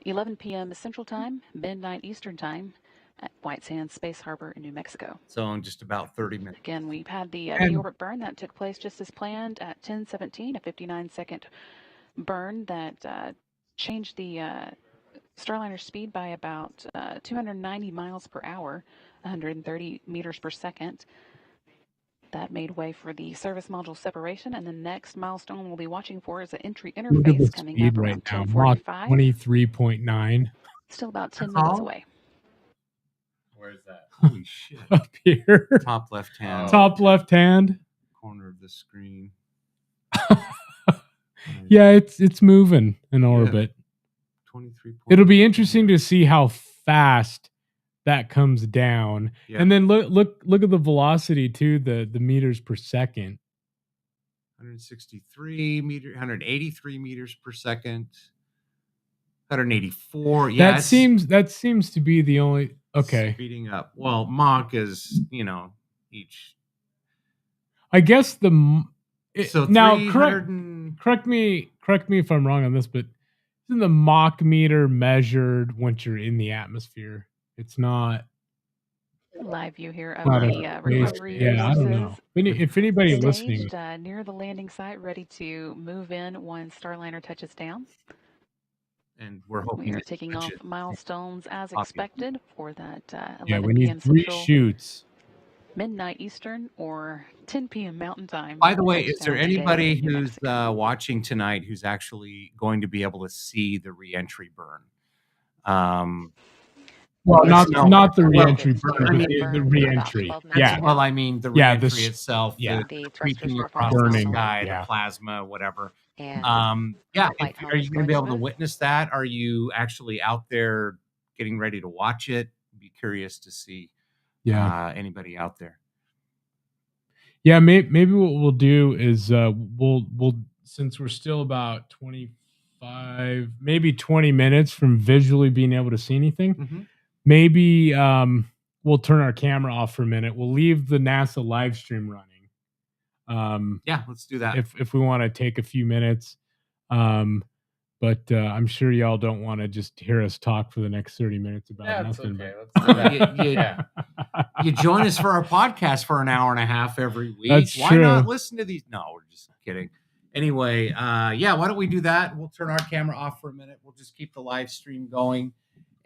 11 p.m. Central Time, midnight Eastern Time, at White Sands Space Harbor in New Mexico. So in just about 30 minutes. Again, we've had the deorbit burn that took place just as planned at 10:17, a 59-second burn that changed the Starliner speed by about 290 miles per hour, 130 meters per second. That made way for the service module separation, and the next milestone we'll be watching for is the entry interface coming up around 10:45. Mach 23.9. Still about 10 minutes away. Where is that? Holy shit. Up here. Top left hand. Top left hand. Corner of the screen. Yeah, it's moving in orbit. 23. It'll be interesting to see how fast that comes down. Yeah. And then look at the velocity too, the meters per second. 183 meters per second. 184. Yeah. That seems to be the only speeding up. Well, Mach is, each. I guess now correct me if I'm wrong on this, but isn't the Mach meter measured once you're in the atmosphere? It's not live view here of the recovery. Yeah, I don't know. If anybody listening, near the landing site, ready to move in once Starliner touches down. And we're hoping we are taking off milestones as expected for that 11 we p.m. need 3 Central, shoots. midnight Eastern, or 10 p.m. Mountain Time. By the way, is there anybody who's watching tonight who's actually going to be able to see the reentry burn? Well, not the reentry burn, the reentry. Yeah. Well, I mean the reentry itself. Yeah. The creeping across the sky, the plasma, whatever. Are you going to be able to witness that? Are you actually out there getting ready to watch it? Be curious to see. Anybody out there. Yeah, maybe what we'll do is we'll since we're still about 25, maybe 20 minutes from visually being able to see anything. Maybe we'll turn our camera off for a minute. We'll leave the NASA live stream running. Let's do that. If we want to take a few minutes. But I'm sure y'all don't want to just hear us talk for the next 30 minutes about nothing. Okay. Let's do that. You join us for our podcast for an hour and a half every week. That's Why true. not listen to these? No, we're just kidding. Anyway, why don't we do that? We'll turn our camera off for a minute. We'll just keep the live stream going.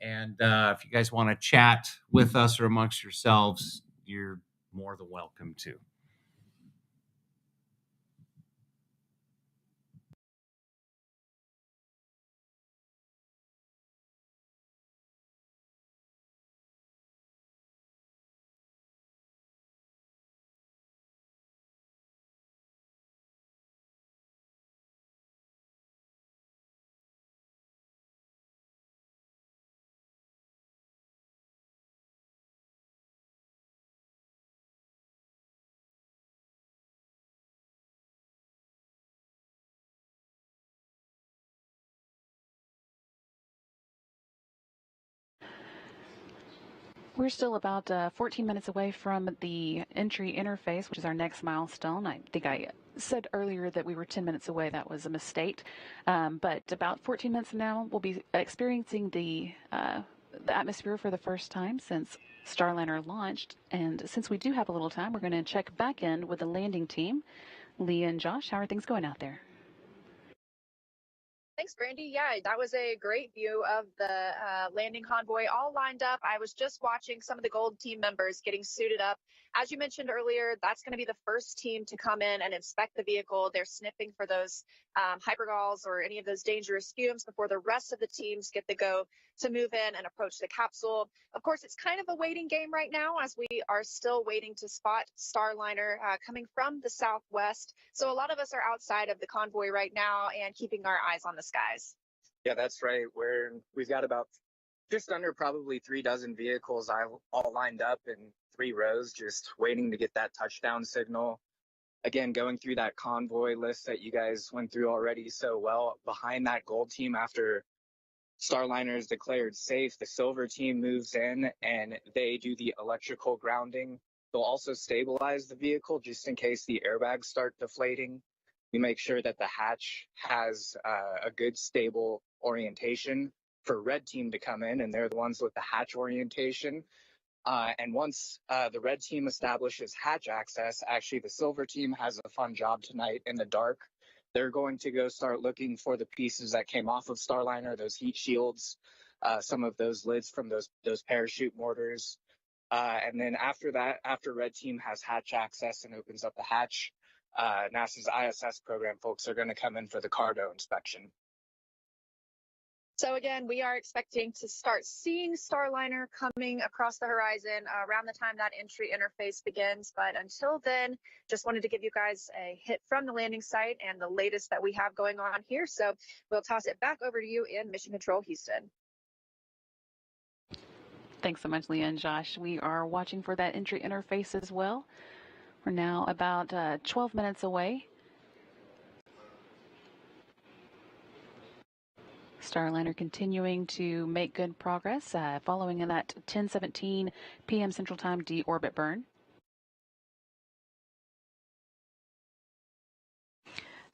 And if you guys want to chat with us or amongst yourselves, you're more than welcome to. We're still about 14 minutes away from the entry interface, which is our next milestone. I think I said earlier that we were 10 minutes away. That was a mistake. But about 14 minutes from now, we'll be experiencing the atmosphere for the first time since Starliner launched. And since we do have a little time, we're going to check back in with the landing team. Lee and Josh, how are things going out there? Thanks, Brandy. Yeah, that was a great view of the landing convoy all lined up. I was just watching some of the Gold team members getting suited up. As you mentioned earlier, that's going to be the first team to come in and inspect the vehicle. They're sniffing for those hypergalls or any of those dangerous fumes before the rest of the teams get the go to move in and approach the capsule. Of course, it's kind of a waiting game right now as we are still waiting to spot Starliner coming from the southwest. So a lot of us are outside of the convoy right now and keeping our eyes on the skies. Yeah, that's right. We've got about just under probably 36 vehicles all lined up in 3 rows, just waiting to get that touchdown signal. Again, going through that convoy list that you guys went through already so well. Behind that gold team, after Starliner is declared safe, the silver team moves in and they do the electrical grounding. They'll also stabilize the vehicle just in case the airbags start deflating. We make sure that the hatch has a good stable orientation for red team to come in, and they're the ones with the hatch orientation. And once the red team establishes hatch access, actually the silver team has a fun job tonight in the dark. They're going to go start looking for the pieces that came off of Starliner, those heat shields, some of those lids from those parachute mortars. And then after that, after red team has hatch access and opens up the hatch, NASA's ISS program folks are going to come in for the cargo inspection. So again, we are expecting to start seeing Starliner coming across the horizon around the time that entry interface begins. But until then, just wanted to give you guys a hit from the landing site and the latest that we have going on here. So we'll toss it back over to you in Mission Control, Houston. Thanks so much, Leah and Josh. We are watching for that entry interface as well. We're now about 12 minutes away. Starliner continuing to make good progress, following in that 10:17 p.m. Central Time deorbit burn.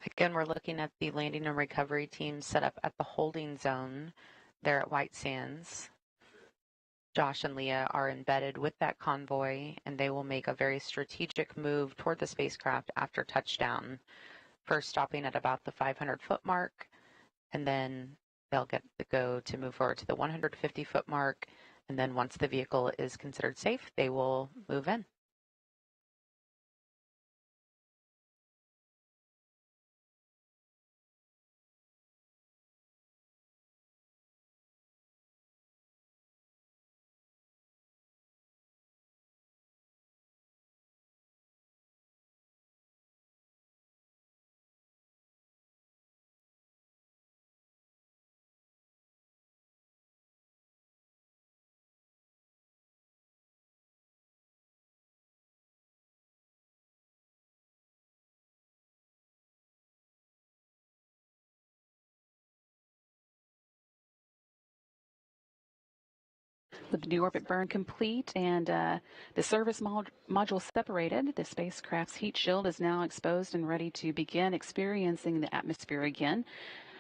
Again, we're looking at the landing and recovery team set up at the holding zone there at White Sands. Josh and Leah are embedded with that convoy, and they will make a very strategic move toward the spacecraft after touchdown, first stopping at about the 500-foot mark, and then they'll get the go to move forward to the 150-foot mark, and then once the vehicle is considered safe, they will move in. With the deorbit burn complete and the service module separated, the spacecraft's heat shield is now exposed and ready to begin experiencing the atmosphere again.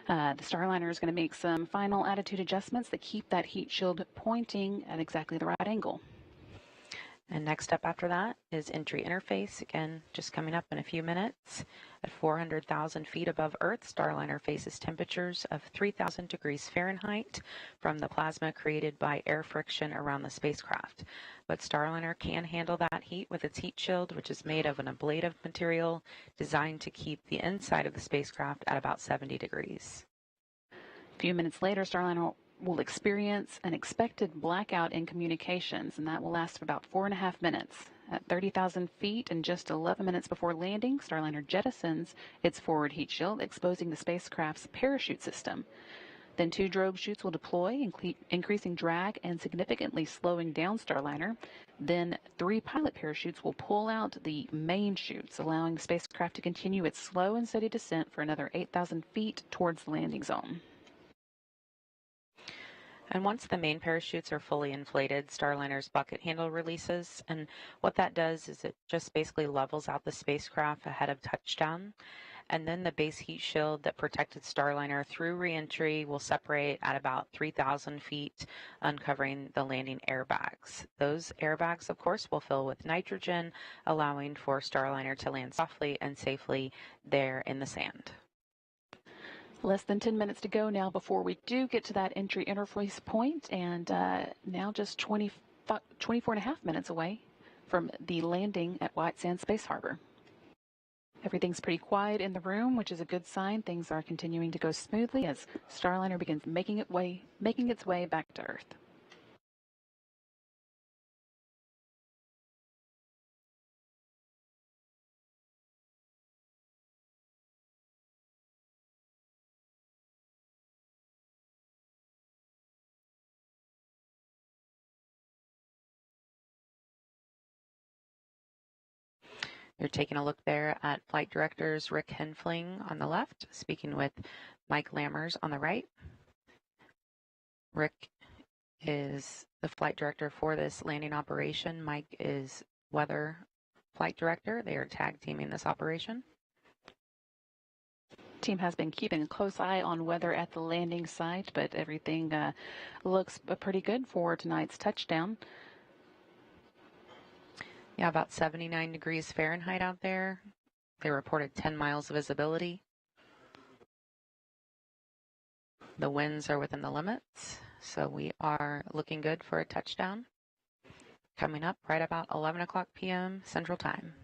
The Starliner is going to make some final attitude adjustments that keep that heat shield pointing at exactly the right angle. And next up after that is entry interface, again, just coming up in a few minutes. At 400,000 feet above Earth, Starliner faces temperatures of 3,000 degrees Fahrenheit from the plasma created by air friction around the spacecraft. But Starliner can handle that heat with its heat shield, which is made of an ablative material designed to keep the inside of the spacecraft at about 70 degrees. A few minutes later, Starliner will experience an expected blackout in communications, and that will last for about 4.5 minutes. At 30,000 feet and just 11 minutes before landing, Starliner jettisons its forward heat shield, exposing the spacecraft's parachute system. Then 2 drogue chutes will deploy, increasing drag and significantly slowing down Starliner. Then 3 pilot parachutes will pull out the main chutes, allowing the spacecraft to continue its slow and steady descent for another 8,000 feet towards the landing zone. And once the main parachutes are fully inflated, Starliner's bucket handle releases. And what that does is it just basically levels out the spacecraft ahead of touchdown. And then the base heat shield that protected Starliner through reentry will separate at about 3,000 feet, uncovering the landing airbags. Those airbags, of course, will fill with nitrogen, allowing for Starliner to land softly and safely there in the sand. Less than 10 minutes to go now before we do get to that entry interface point, and now just 24.5 minutes away from the landing at White Sands Space Harbor. Everything's pretty quiet in the room, which is a good sign. Things are continuing to go smoothly as Starliner begins making its way back to Earth. You're taking a look there at Flight Directors Rick Henfling on the left, speaking with Mike Lammers on the right. Rick is the flight director for this landing operation. Mike is weather flight director. They are tag teaming this operation. Team has been keeping a close eye on weather at the landing site, but everything looks pretty good for tonight's touchdown. Yeah, about 79 degrees Fahrenheit out there. They reported 10 miles of visibility. The winds are within the limits, so we are looking good for a touchdown. Coming up right about 11 o'clock p.m. Central Time.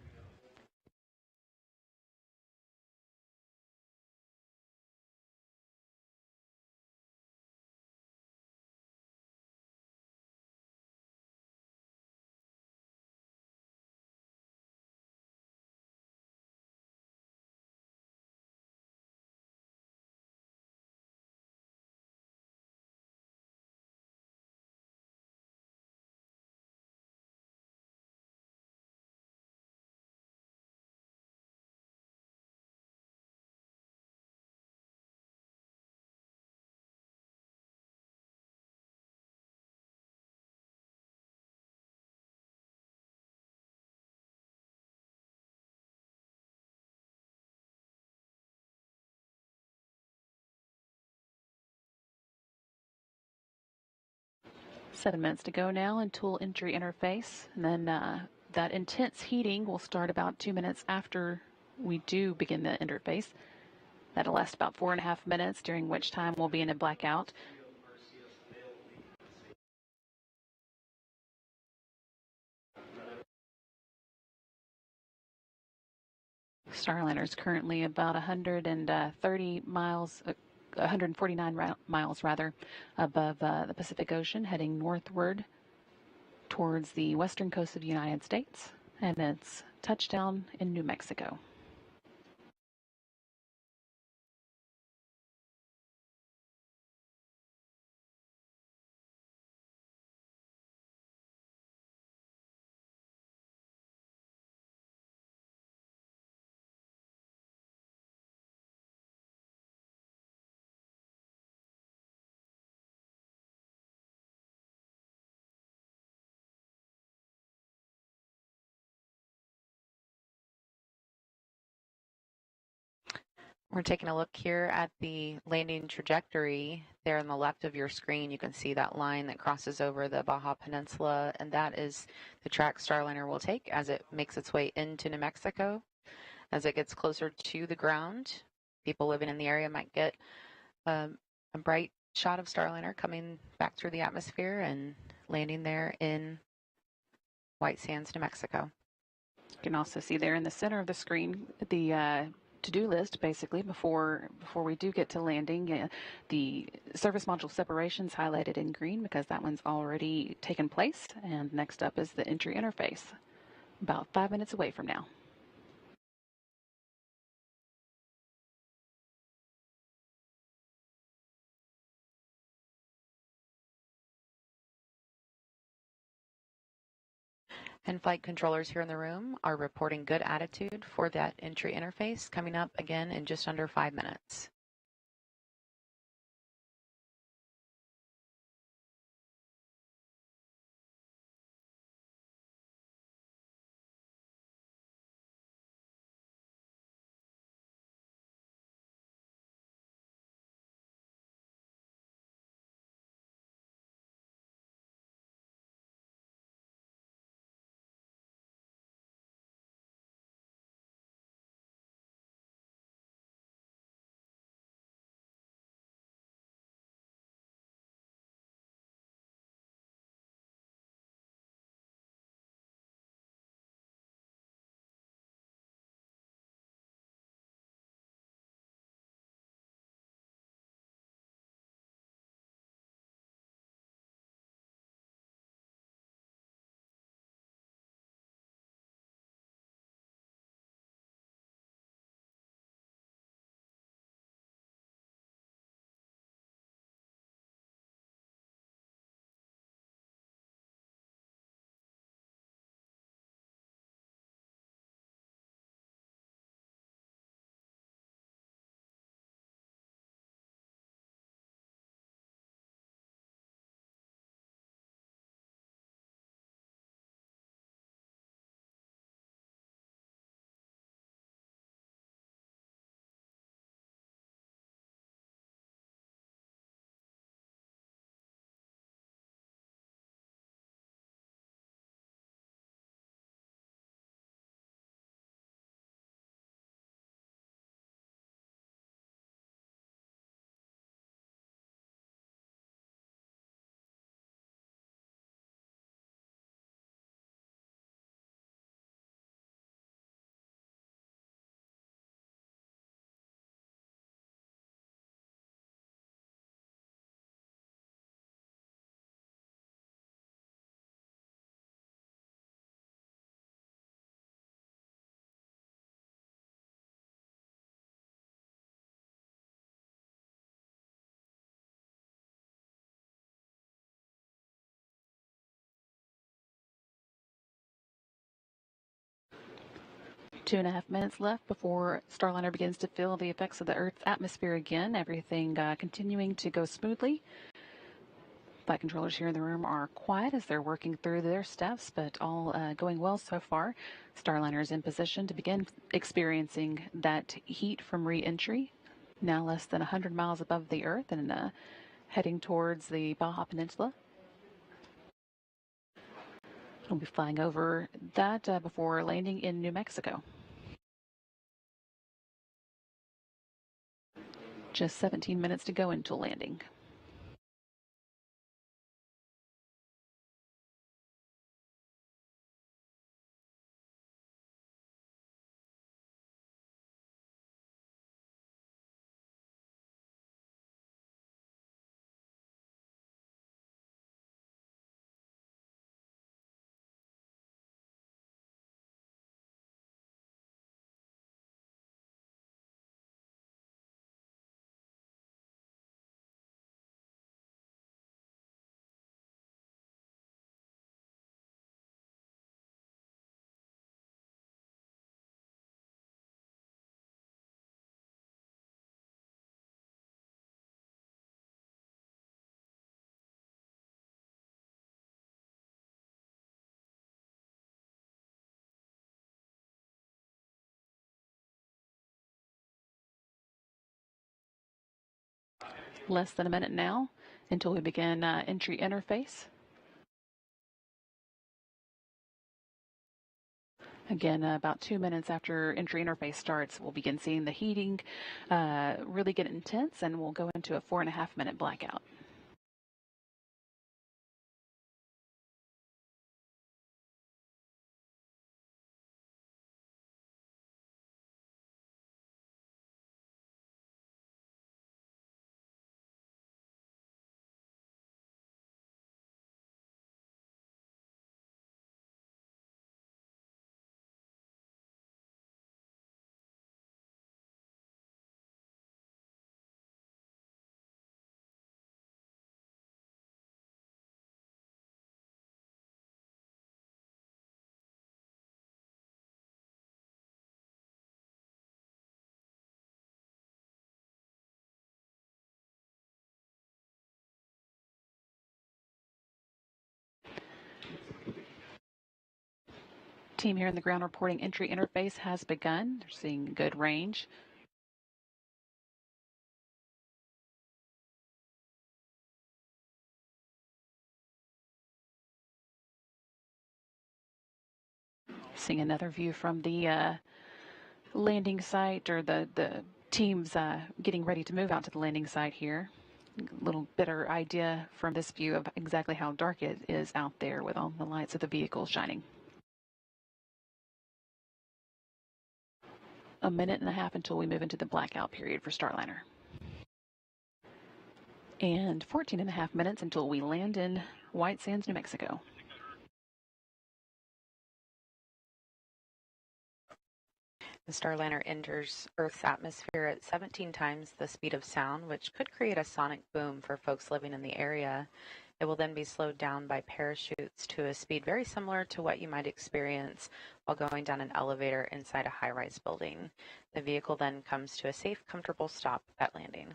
Seven minutes to go now in tool entry interface, and then that intense heating will start about 2 minutes after we do begin the interface. That'll last about 4.5 minutes, during which time we'll be in a blackout. Starliner is currently about 130 miles, 149 miles rather, above the Pacific Ocean, heading northward towards the western coast of the United States, and it's touchdown in New Mexico. We're taking a look here at the landing trajectory. There on the left of your screen, you can see that line that crosses over the Baja Peninsula, and that is the track Starliner will take as it makes its way into New Mexico. As it gets closer to the ground, people living in the area might get a bright shot of Starliner coming back through the atmosphere and landing there in White Sands, New Mexico. You can also see there in the center of the screen the to-do list, basically, before we do get to landing. The service module separations highlighted in green because that one's already taken place. And next up is the entry interface, about 5 minutes away from now. And flight controllers here in the room are reporting good attitude for that entry interface coming up again in just under 5 minutes. 2.5 minutes left before Starliner begins to feel the effects of the Earth's atmosphere again. Everything continuing to go smoothly. Flight controllers here in the room are quiet as they're working through their steps, but all going well so far. Starliner is in position to begin experiencing that heat from re-entry. Now less than 100 miles above the Earth and heading towards the Baja Peninsula. We'll be flying over that before landing in New Mexico. Just 17 minutes to go until landing. Less than a minute now until we begin entry interface. Again, about 2 minutes after entry interface starts, we'll begin seeing the heating really get intense, and we'll go into a 4.5 minute blackout. Team here in the ground reporting entry interface has begun. They're seeing good range. Seeing another view from the landing site, or the teams getting ready to move out to the landing site here. A little better idea from this view of exactly how dark it is out there with all the lights of the vehicles shining. A minute and a half until we move into the blackout period for Starliner. And 14.5 minutes until we land in White Sands, New Mexico. The Starliner enters Earth's atmosphere at 17 times the speed of sound, which could create a sonic boom for folks living in the area. It will then be slowed down by parachutes to a speed very similar to what you might experience while going down an elevator inside a high-rise building. The vehicle then comes to a safe, comfortable stop at landing.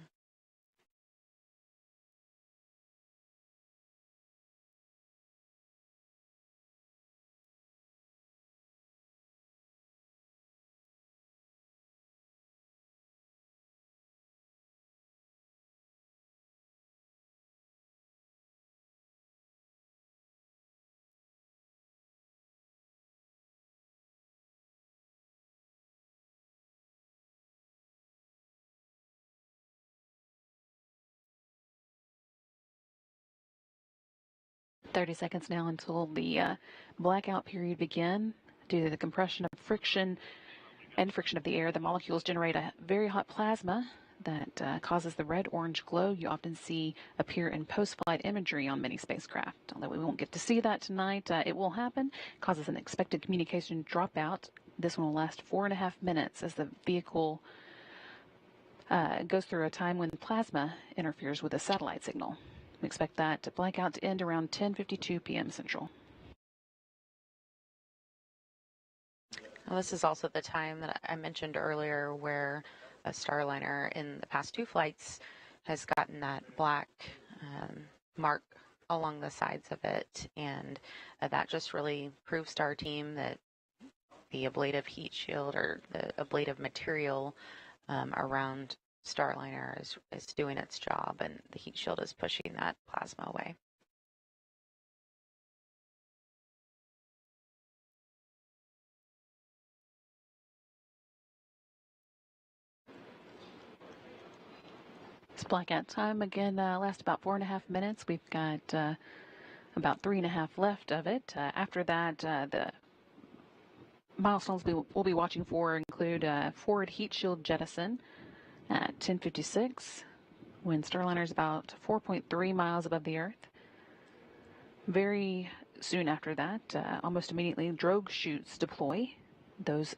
.30 seconds now until the blackout period begin. Due to the compression of friction and friction of the air, the molecules generate a very hot plasma that causes the red-orange glow you often see appear in post-flight imagery on many spacecraft. Although we won't get to see that tonight, it will happen. It causes an expected communication dropout. This one will last 4.5 minutes as the vehicle goes through a time when plasma interferes with the satellite signal. We expect that blackout to end around 10:52 p.m. Central. Well, this is also the time that I mentioned earlier where a Starliner in the past 2 flights has gotten that black mark along the sides of it, and that just really proves to our team that the ablative heat shield or the ablative material around Starliner is doing its job, and the heat shield is pushing that plasma away. It's blackout time again. Last about 4.5 minutes. We've got about 3.5 left of it. After that, the milestones we'll be watching for include forward heat shield jettison at 10:56 when Starliner is about 4.3 miles above the Earth. Very soon after that, almost immediately, drogue chutes deploy. Those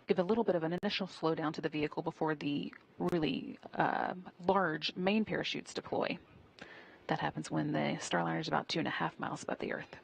give a little bit of an initial slowdown to the vehicle before the really large main parachutes deploy. That happens when the Starliner is about 2.5 miles above the Earth.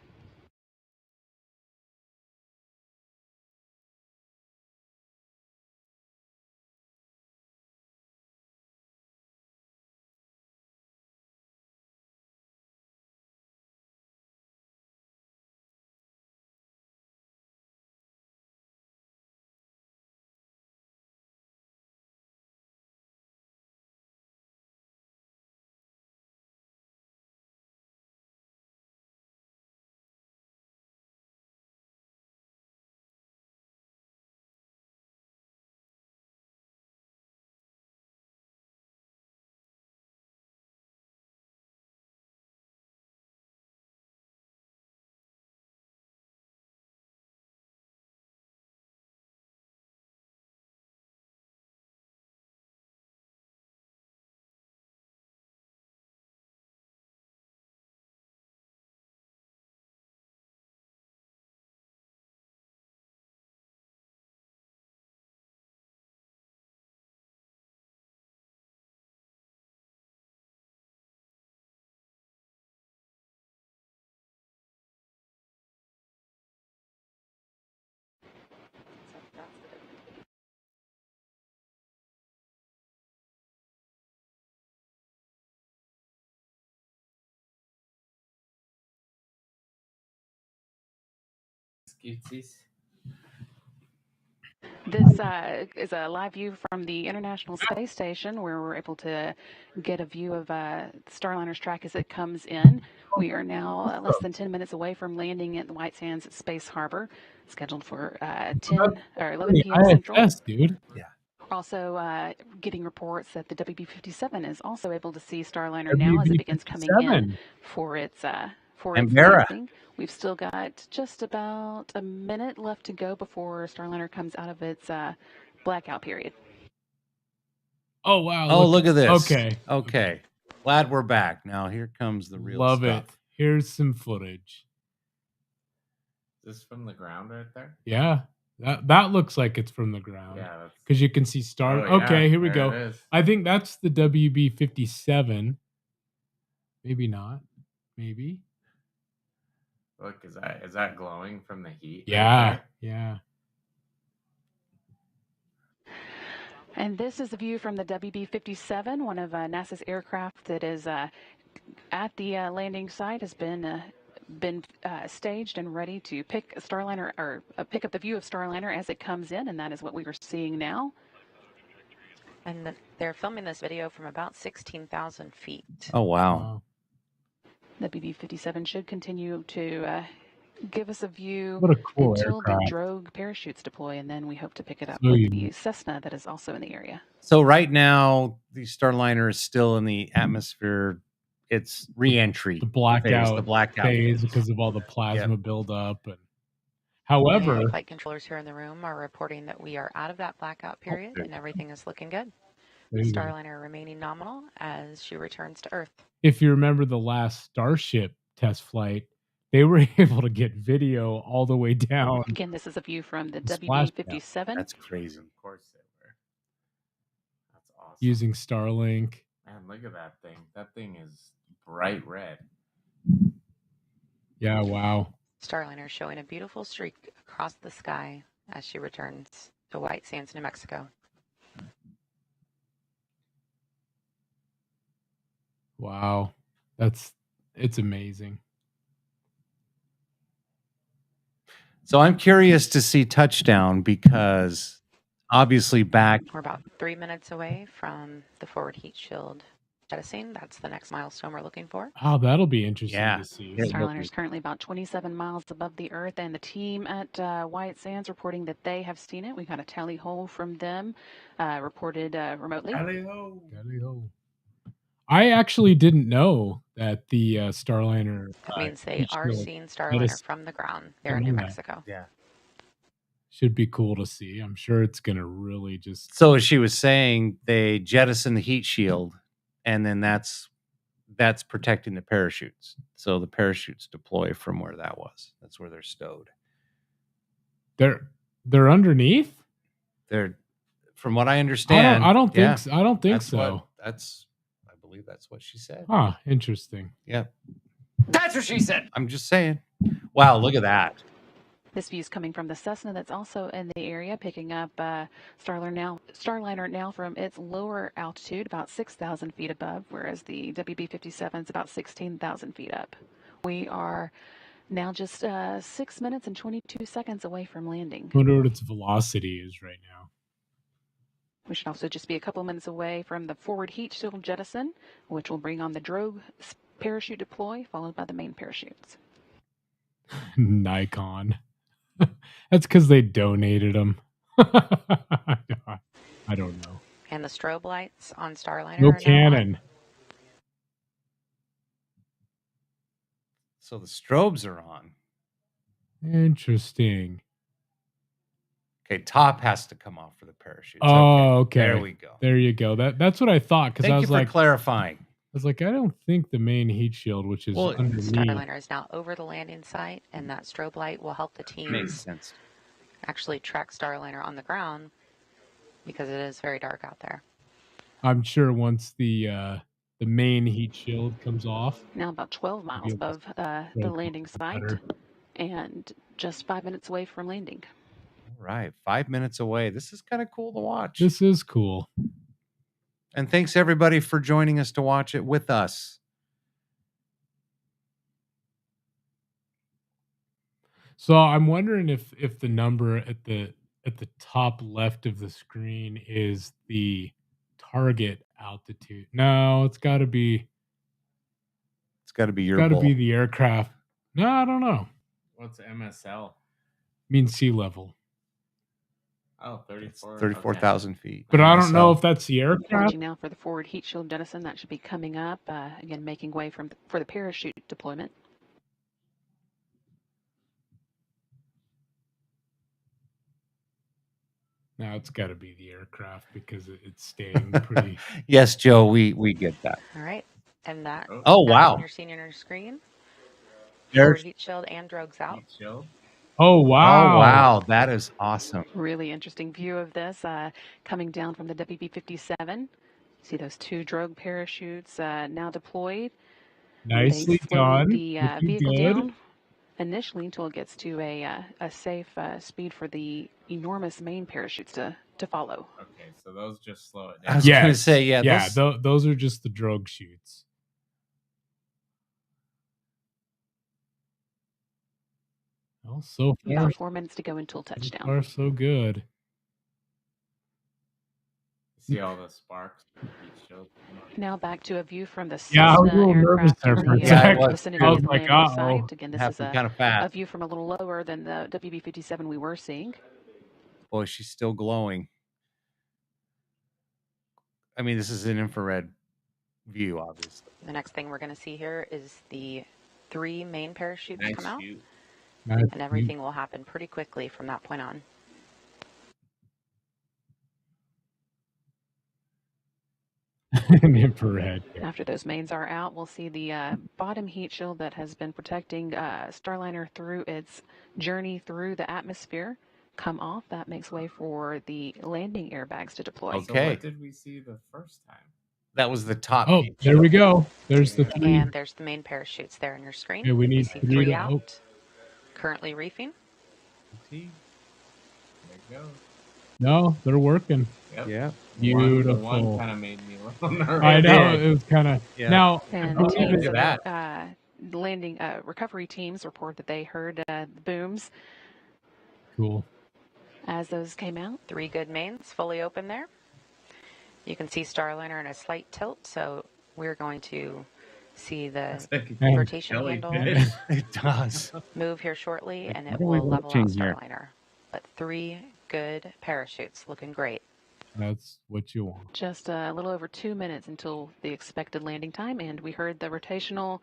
This is a live view from the International Space Station where we're able to get a view of Starliner's track as it comes in. We are now less than 10 minutes away from landing at the White Sands Space Harbor, scheduled for 10 or 11 p.m. Central. Dude. Yeah. Also getting reports that the WB-57 is also able to see Starliner now as it begins coming in for its landing. We've still got just about a minute left to go before Starliner comes out of its blackout period. Oh, wow. Oh, look at this. Okay. Okay. Glad we're back. Now here comes the real Love stuff. it. Here's some footage. Is this from the ground right there? Yeah. That looks like it's from the ground. Yeah. Because you can see Star. Oh, yeah, okay, here we there go. it is. I think that's the WB-57. Maybe not. Maybe. Look, is that glowing from the heat? Yeah. Right there? Yeah. And this is a view from the WB-57, one of NASA's aircraft that is at the landing site, has been staged and ready to pick a Starliner or pick up the view of Starliner as it comes in, and that is what we are seeing now. And they're filming this video from about 16,000 feet. Oh, wow. The WB-57 should continue to give us a view cool until aircraft. the drogue parachutes deploy, and then we hope to pick it up with the Cessna that is also in the area. So right now, the Starliner is still in the atmosphere. It's re-entry. The blackout phase phase because of all the plasma buildup. And however, and flight controllers here in the room are reporting that we are out of that blackout period and everything is looking good. Starliner remaining nominal as she returns to Earth. If you remember the last Starship test flight, they were able to get video all the way down. Again, this is a view from the WB-57. That's crazy. Of course they were. That's awesome. Using Starlink. Man, look at that thing. That thing is bright red. Yeah, wow. Starliner showing a beautiful streak across the sky as she returns to White Sands, New Mexico. Wow. It's amazing. So I'm curious to see touchdown because obviously back. We're about 3 minutes away from the forward heat shield jettisoning. That's the next milestone we're looking for. Oh, that'll be interesting to see. Starliner is currently about 27 miles above the Earth, and the team at White Sands reporting that they have seen it. We got a tally ho from them, reported remotely. Tally ho. Tally ho. I actually didn't know that the Starliner. That means they are seeing Starliner from the ground there in New Mexico. Yeah. Should be cool to see. I'm sure it's going to really just. So as she was saying, they jettison the heat shield, and then that's protecting the parachutes. So the parachutes deploy from where that was. That's where they're stowed. They're underneath? They're, from what I understand. I don't think so. I don't think so. I believe that's what she said. Huh, interesting. Yeah. That's what she said. I'm just saying. Wow, look at that. This view is coming from the Cessna that's also in the area, picking up Starliner now from its lower altitude, about 6,000 feet above, whereas the WB-57 is about 16,000 feet up. We are now just 6 minutes and 22 seconds away from landing. I wonder what its velocity is right now. We should also just be a couple minutes away from the forward heat shield jettison, which will bring on the drogue parachute deploy, followed by the main parachutes. Nikon. That's because they donated them. I don't know. And the strobe lights on Starliner. No cannon. So the strobes are on. Interesting. Okay, top has to come off for the parachute. Oh, okay. There we go. There you go. That's what I thought. Because I was Thank you for clarifying. I was like, I don't think the main heat shield, which is underneath. Starliner is now over the landing site, and that strobe light will help the teams actually track Starliner on the ground because it is very dark out there. I'm sure once the main heat shield comes off. Now about 12 miles above the landing site and just 5 minutes away from landing. All right, 5 minutes away. This is kind of cool to watch. This is cool. And thanks everybody for joining us to watch it with us. So I'm wondering if the number at the top left of the screen is the target altitude. No, it's got to be. It's got to be your. Got to be the aircraft. No, I don't know. What's MSL? Means sea level. Oh, 34,000 feet. But I don't know if that's the aircraft. Now for the forward heat shield jettison, that should be coming up. Again, making way for the parachute deployment. Now it's got to be the aircraft because it's staying pretty. Yes, Joe, we get that. All right, and that. Oh wow! You're seeing on your screen. Forward heat shield and drogues out. Oh wow! Oh wow! That is awesome. Really interesting view of this coming down from the WB-57. See those two drogue parachutes now deployed. Nicely done. The vehicle down initially until it gets to a safe speed for the enormous main parachutes to follow. Okay, so those just slow it down. I was going to say, those are just the drogue chutes. Well, so far, about 4 minutes to go until touchdown. So far, so good. See all the sparks. Now back to a view from the Cessna I was a little nervous there for a second. Vicinity I was of the like, landing site. Again, this is kind of fast. A view from a little lower than the WB-57 we were seeing. Boy, she's still glowing. I mean, this is an infrared view, obviously. The next thing we're going to see here is the 3 main parachutes come out. And everything will happen pretty quickly from that point on. Infrared. After those mains are out, we'll see the bottom heat shield that has been protecting Starliner through its journey through the atmosphere come off. That makes way for the landing airbags to deploy. Okay. So what did we see the first time? That was the top. Oh, there we go. There's the 3. And there's the main parachutes there on your screen. Yeah, we need 3 3 out. currently reefing. There you go. No, they're working. Yep. Yeah. Beautiful. The one kind of made me a little nervous. I know it was kind of now. And I teams believe of it- the landing recovery teams report that they heard the booms Cool. as those came out. 3 good mains fully open there. You can see Starliner in a slight tilt, so we're going to see the rotation handle It does. move here shortly, and it what are we will level out watching here? Starliner. But 3 good parachutes, looking great. That's what you want. Just a little over 2 minutes until the expected landing time, and we heard the rotational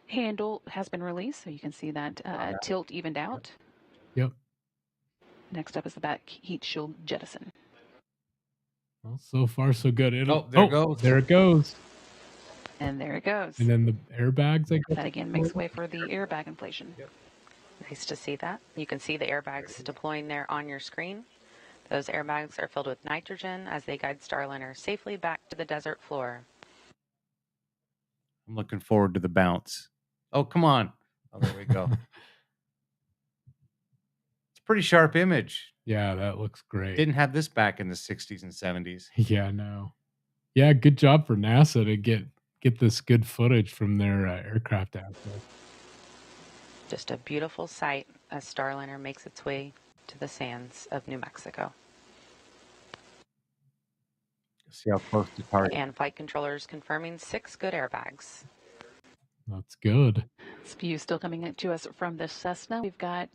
handle has been released, so you can see that tilt evened out. Yep. Next up is the back heat shield jettison. Well, so far so good. There it goes. There it goes. And there it goes. And then the airbags. That again makes way for the airbag inflation. Yep. Nice to see that. You can see the airbags deploying there on your screen. Those airbags are filled with nitrogen as they guide Starliner safely back to the desert floor. I'm looking forward to the bounce. Oh, come on. Oh, there we go. It's a pretty sharp image. Yeah, that looks great. Didn't have this back in the 60s and 70s. Yeah, no. Yeah, good job for NASA to get this good footage from their aircraft assets. Just a beautiful sight as Starliner makes its way to the sands of New Mexico. See how close to target. And flight controllers confirming 6 good airbags. That's good. This view still coming to us from the Cessna. We've got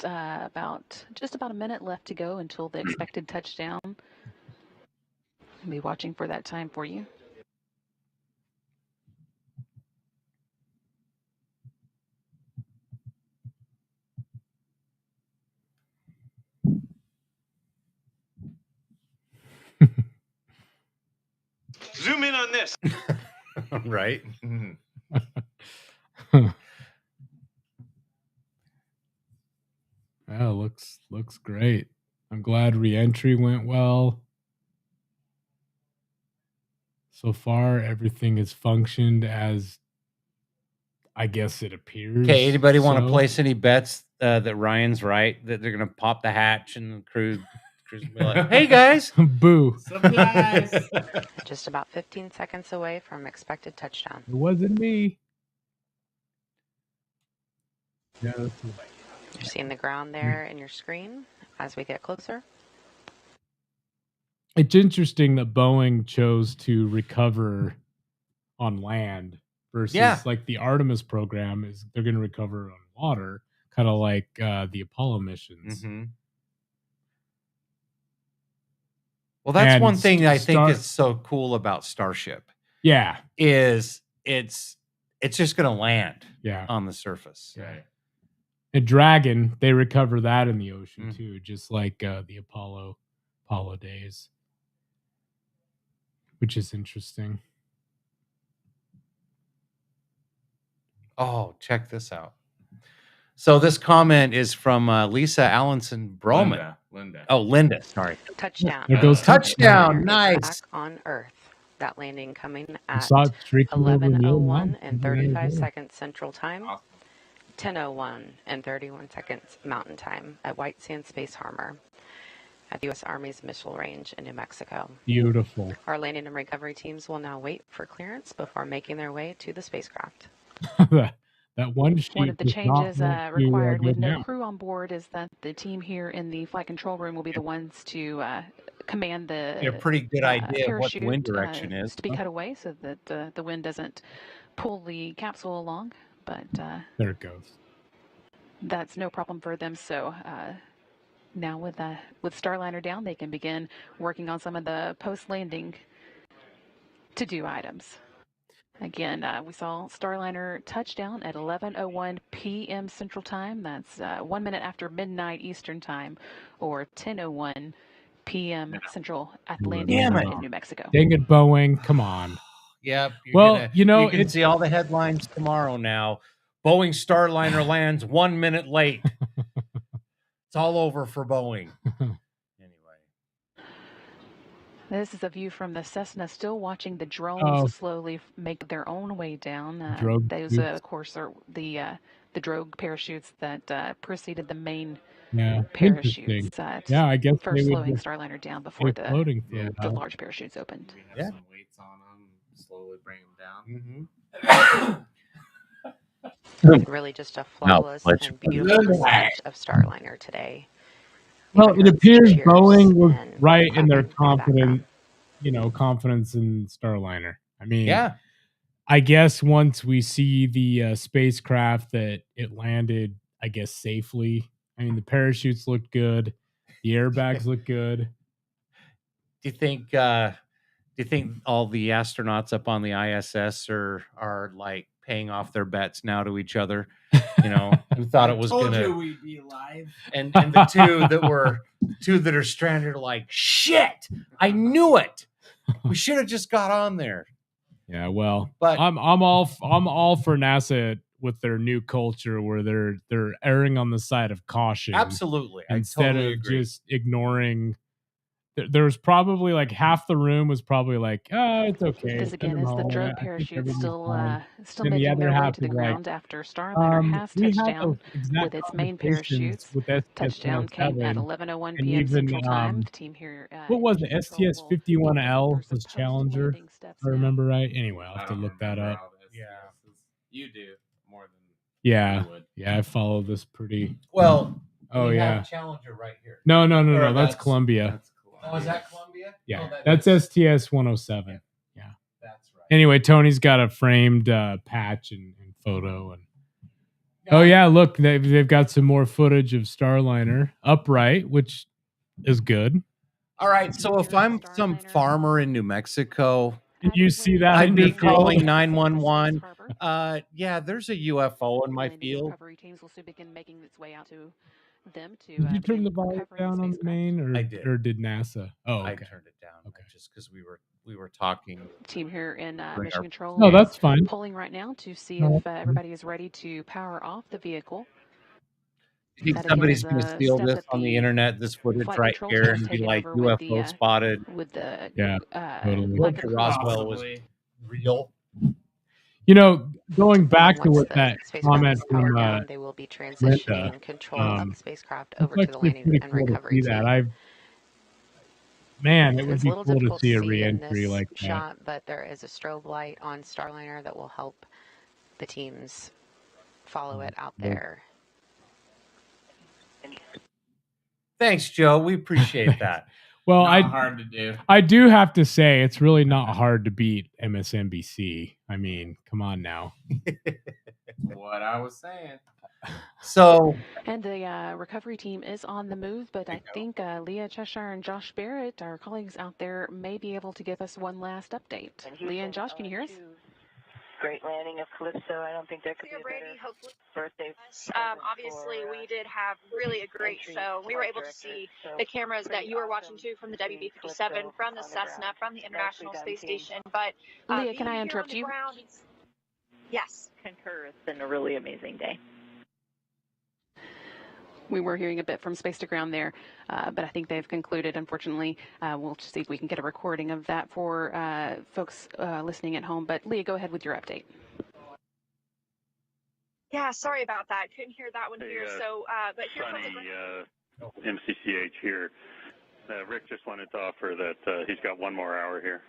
just about a minute left to go until the expected touchdown. I'll be watching for that time for you. Zoom in on this. Right? Yeah, looks great. I'm glad re-entry went well. So far, everything has functioned as I guess it appears. Okay, anybody want to so. place any bets that Ryan's right, that they're going to pop the hatch and the crew will be like, hey, guys. Boo. Supplies. Just about 15 seconds away from expected touchdown. It wasn't me. Yeah, that's You're seeing the ground there in your screen as we get closer. It's interesting that Boeing chose to recover on land versus like the Artemis program is they're going to recover on water, kind of like the Apollo missions. Mm-hmm. Well, that's one thing I think is so cool about Starship. Yeah, is it's just going to land on the surface. Right. And Dragon, they recover that in the ocean too, just like the Apollo days, which is interesting. Oh, check this out. So this comment is from Lisa Allenson Broman. Linda. Oh, Linda. Sorry. Touchdown. There goes touchdown. Nice. Back on Earth. That landing coming at saw it streaking over the 11:01 and 35 seconds Central Time. 10:01 and 31 seconds Mountain Time at White Sands Space Harbor at the U.S. Army's Missile Range in New Mexico. Beautiful. Our landing and recovery teams will now wait for clearance before making their way to the spacecraft. That one sheet. One of the changes required with no crew on board is that the team here in the flight control room will be the ones to command the a pretty good idea of what the wind direction is to be cut away so that the wind doesn't pull the capsule along. But there it goes. That's no problem for them. So now with Starliner down, they can begin working on some of the post-landing to-do items. Again, we saw Starliner touchdown at 11:01 p.m. Central Time. That's 1 minute after midnight Eastern Time, or 10:01 p.m. Central at landing in New Mexico. Dang it, Boeing! Come on. Yep. Well, you can see all the headlines tomorrow now. Boeing Starliner lands 1 minute late. It's all over for Boeing. This is a view from the Cessna, still watching the drones slowly make their own way down. Those, of course, are the the drogue parachutes that preceded the main Yeah, parachutes. Yeah, I guess they first would slowing just Starliner down stay before the floating for a the while. large parachutes opened. We have Yeah. some weights on them, slowly bring them down. Really just a No, flawless let's and beautiful descent of Starliner today. They Well, could it heard some appears cheers Boeing was and right in their clapping in the background. confidence in Starliner. I mean, Yeah. I guess once we see the spacecraft that it landed, I guess safely. I mean, the parachutes looked good, the airbags look good. Do you think all the astronauts up on the ISS are like paying off their bets now to each other? You know, who thought it was gonna we'd be live. And the two that are stranded are like, shit, I knew it. We should have just got on there. Yeah, well, But I'm all for NASA with their new culture where they're erring on the side of caution. Absolutely. Instead I totally of agree. just ignoring. There was probably like half the room was probably like, oh, it's okay. This again is the drogue parachute still And the making other their way half to the is like, ground after Starliner has we touched had down those exact with its main conversations parachutes. with STS Touchdown came at 11:01 and p.m. even Central Time. The team here what was in it? Mission Control STS will be 51L going through was some Challenger, post-landing steps if I now. remember right. Anyway, I'll have to look that up. Yeah, you do more than Yeah, you would. yeah, I follow this pretty. Well, Oh we yeah, have Challenger right here. no, Or that's Columbia. That's Oh, is that Columbia? Yeah, Oh, that's STS 107. Yeah. That's right. Anyway, Tony's got a framed patch and photo, and oh yeah, look, they've got some more footage of Starliner upright, which is good. All right, so if I'm some farmer in New Mexico, Did you see that? I'd in be your field? calling 911. Yeah, there's a UFO in my Landing field. recovery teams will soon begin making its way out to them to Did you turn begin the volume recovering down on the main, I did. or did NASA? Oh, I okay. turned it down Okay. just because we were talking. Team here in Bring Mission our- Control No, is that's fine. pulling right now to see No, if everybody is ready to power off the vehicle. You think That again somebody's is going to a steal step this that on the the internet, this footage flight right control here, team has and be taken like over with UFO the spotted? Yeah, totally. flight What control. Roswell was real. You know, going back to Once what the that spacecraft comment is powered from down, they will be Linda, transitioning control of the spacecraft over it's to the actually landing pretty and cool to recovery see that. team. Man, it would It's a be little cool to difficult see to a see in reentry this like that. shot, but there is a strobe light on Starliner that will help the teams follow it out there. Thanks, Joe. We appreciate that. Well, Not hard to do. I do have to say it's really not hard to beat MSNBC. I mean, come on now. What I was saying. So, And the recovery team is on the move, but I think Leah Cheshire and Josh Barrett, our colleagues out there, may be able to give us one last update. Leah and Josh, can you hear us? Great landing of Calypso. I don't think there could be a better birthday. Obviously, we did have really a great show. We were able to see the cameras that you were watching too from the WB-57, from the Cessna, from the International Space Station. But Leah, can I interrupt you? Yes. Concur. It's been a really amazing day. We were hearing a bit from Space to Ground there, but I think they've concluded, unfortunately. We'll see if we can get a recording of that for folks listening at home. But Leah, go ahead with your update. Yeah, sorry about that. Couldn't hear that one here. So, but here's what's MCCH here. Rick just wanted to offer that he's got one more hour here.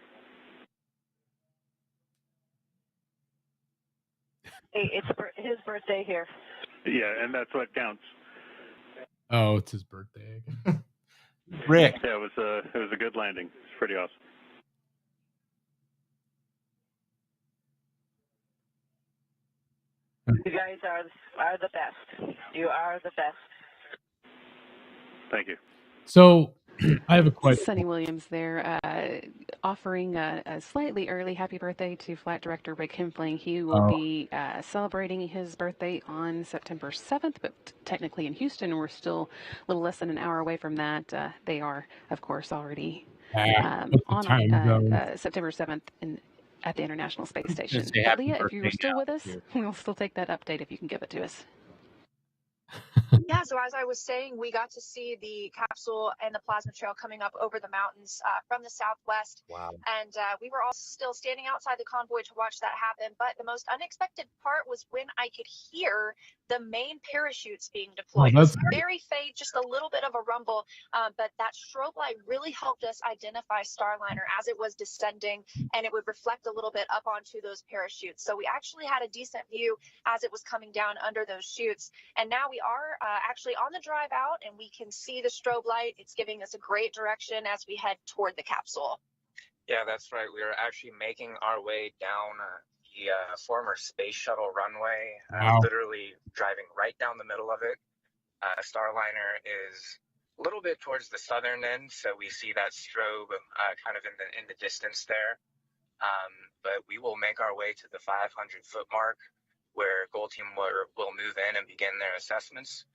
Hey, it's his birthday here. Yeah, and that's what counts. Oh, it's his birthday. Rick. Yeah, it was a good landing. It's pretty awesome. You guys are the best. You are the best. Thank you. So, I have a question. Sonny Williams there, offering a slightly early happy birthday to Flight Director Rick Hempling. He will be celebrating his birthday on September 7th, but technically in Houston, we're still a little less than an hour away from that. They are, of course, already on September 7th at the International Space Station. But Leah, if you were still with us, we'll still take that update if you can give it to us. Yeah, so as I was saying, we got to see the capsule and the plasma trail coming up over the mountains from the southwest. Wow. And we were all still standing outside the convoy to watch that happen. But the most unexpected part was when I could hear the main parachutes being deployed. It was very faint, just a little bit of a rumble. But that strobe light really helped us identify Starliner as it was descending, and it would reflect a little bit up onto those parachutes. So we actually had a decent view as it was coming down under those chutes. And now we are actually on the drive out, and we can see the strobe light. It's giving us a great direction as we head toward the capsule. Yeah, that's right. We are actually making our way down the former space shuttle runway, literally driving right down the middle of it. Starliner is a little bit towards the southern end, so we see that strobe kind of in the distance there. But we will make our way to the 500-foot mark, where Gold Team will move in and begin their assessments.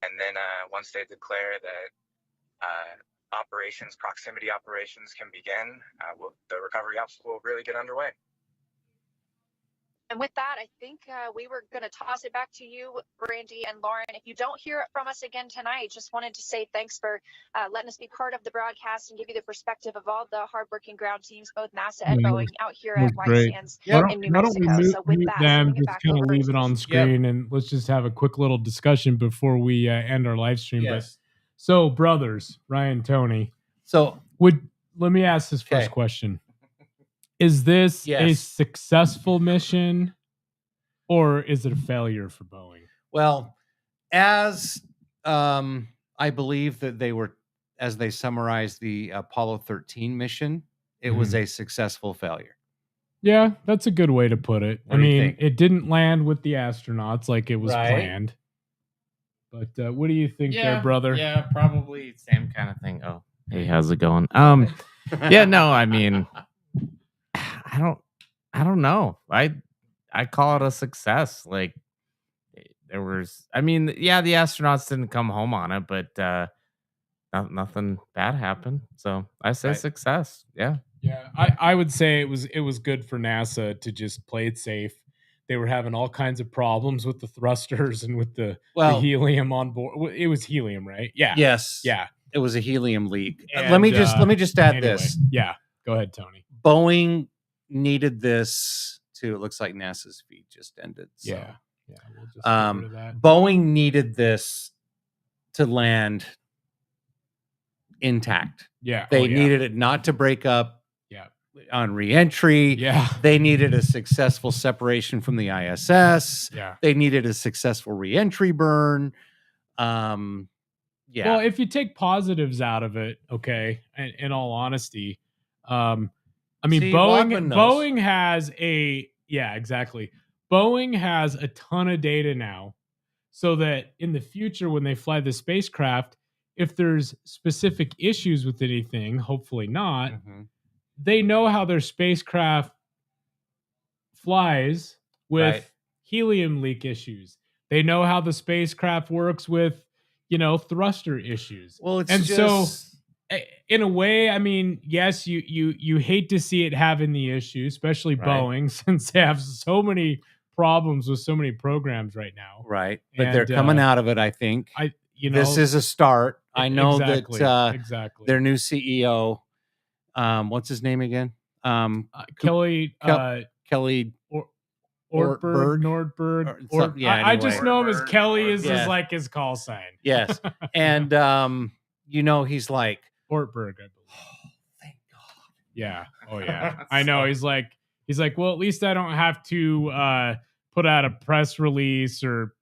And then once they declare that proximity operations can begin, the recovery ops will really get underway. And with that, I think we were going to toss it back to you, Brandy and Lauren. If you don't hear it from us again tonight, just wanted to say thanks for letting us be part of the broadcast and give you the perspective of all the hardworking ground teams, both NASA and Boeing, out here at White Sands in New Mexico. So with that, them, just kind of leave it on screen, and let's just have a quick little discussion before we end our live stream. Yes. But so, brothers, Ryan, Tony. So let me ask this first question. Is this a successful mission, or is it a failure for Boeing? Well, as I believe that as they summarized the Apollo 13 mission, it was a successful failure. Yeah, that's a good way to put it. I mean, it didn't land with the astronauts like it was planned. But what do you think there, brother? Yeah, probably same kind of thing. Oh, hey, how's it going? Yeah, no, I mean, I don't know. I call it a success. Like there was, I mean, the astronauts didn't come home on it, but nothing bad happened. So I say success. Yeah. Yeah, I would say it was good for NASA to just play it safe. They were having all kinds of problems with the thrusters and with the helium on board. It was helium, right? Yeah. Yes. Yeah. It was a helium leak. And, let me just add this. Yeah. Go ahead, Tony. Boeing needed this to. It looks like NASA's feed just ended. So. Yeah. Yeah. We'll just get rid of that. Boeing needed this to land intact. Yeah. They needed it not to break up. Yeah. On reentry. Yeah. They needed a successful separation from the ISS. Yeah. They needed a successful reentry burn. Yeah. Well, if you take positives out of it, okay, in all honesty, I mean, Boeing has exactly. Boeing has a ton of data now, so that in the future, when they fly the spacecraft, if there's specific issues with anything, hopefully not, they know how their spacecraft flies with helium leak issues. They know how the spacecraft works with, thruster issues. Well, so in a way, I mean, yes, you hate to see it having the issue, especially Boeing, since they have so many problems with so many programs right now. Right. But they're coming out of it, I think. This is a start. I know that their new CEO, what's his name again? Kelly Nordberg. I just know him as Kelly is like his call sign. Yes. And he's like Ortberg, I believe. Oh, thank God. Yeah. Oh yeah. I know. He's like, well, at least I don't have to put out a press release or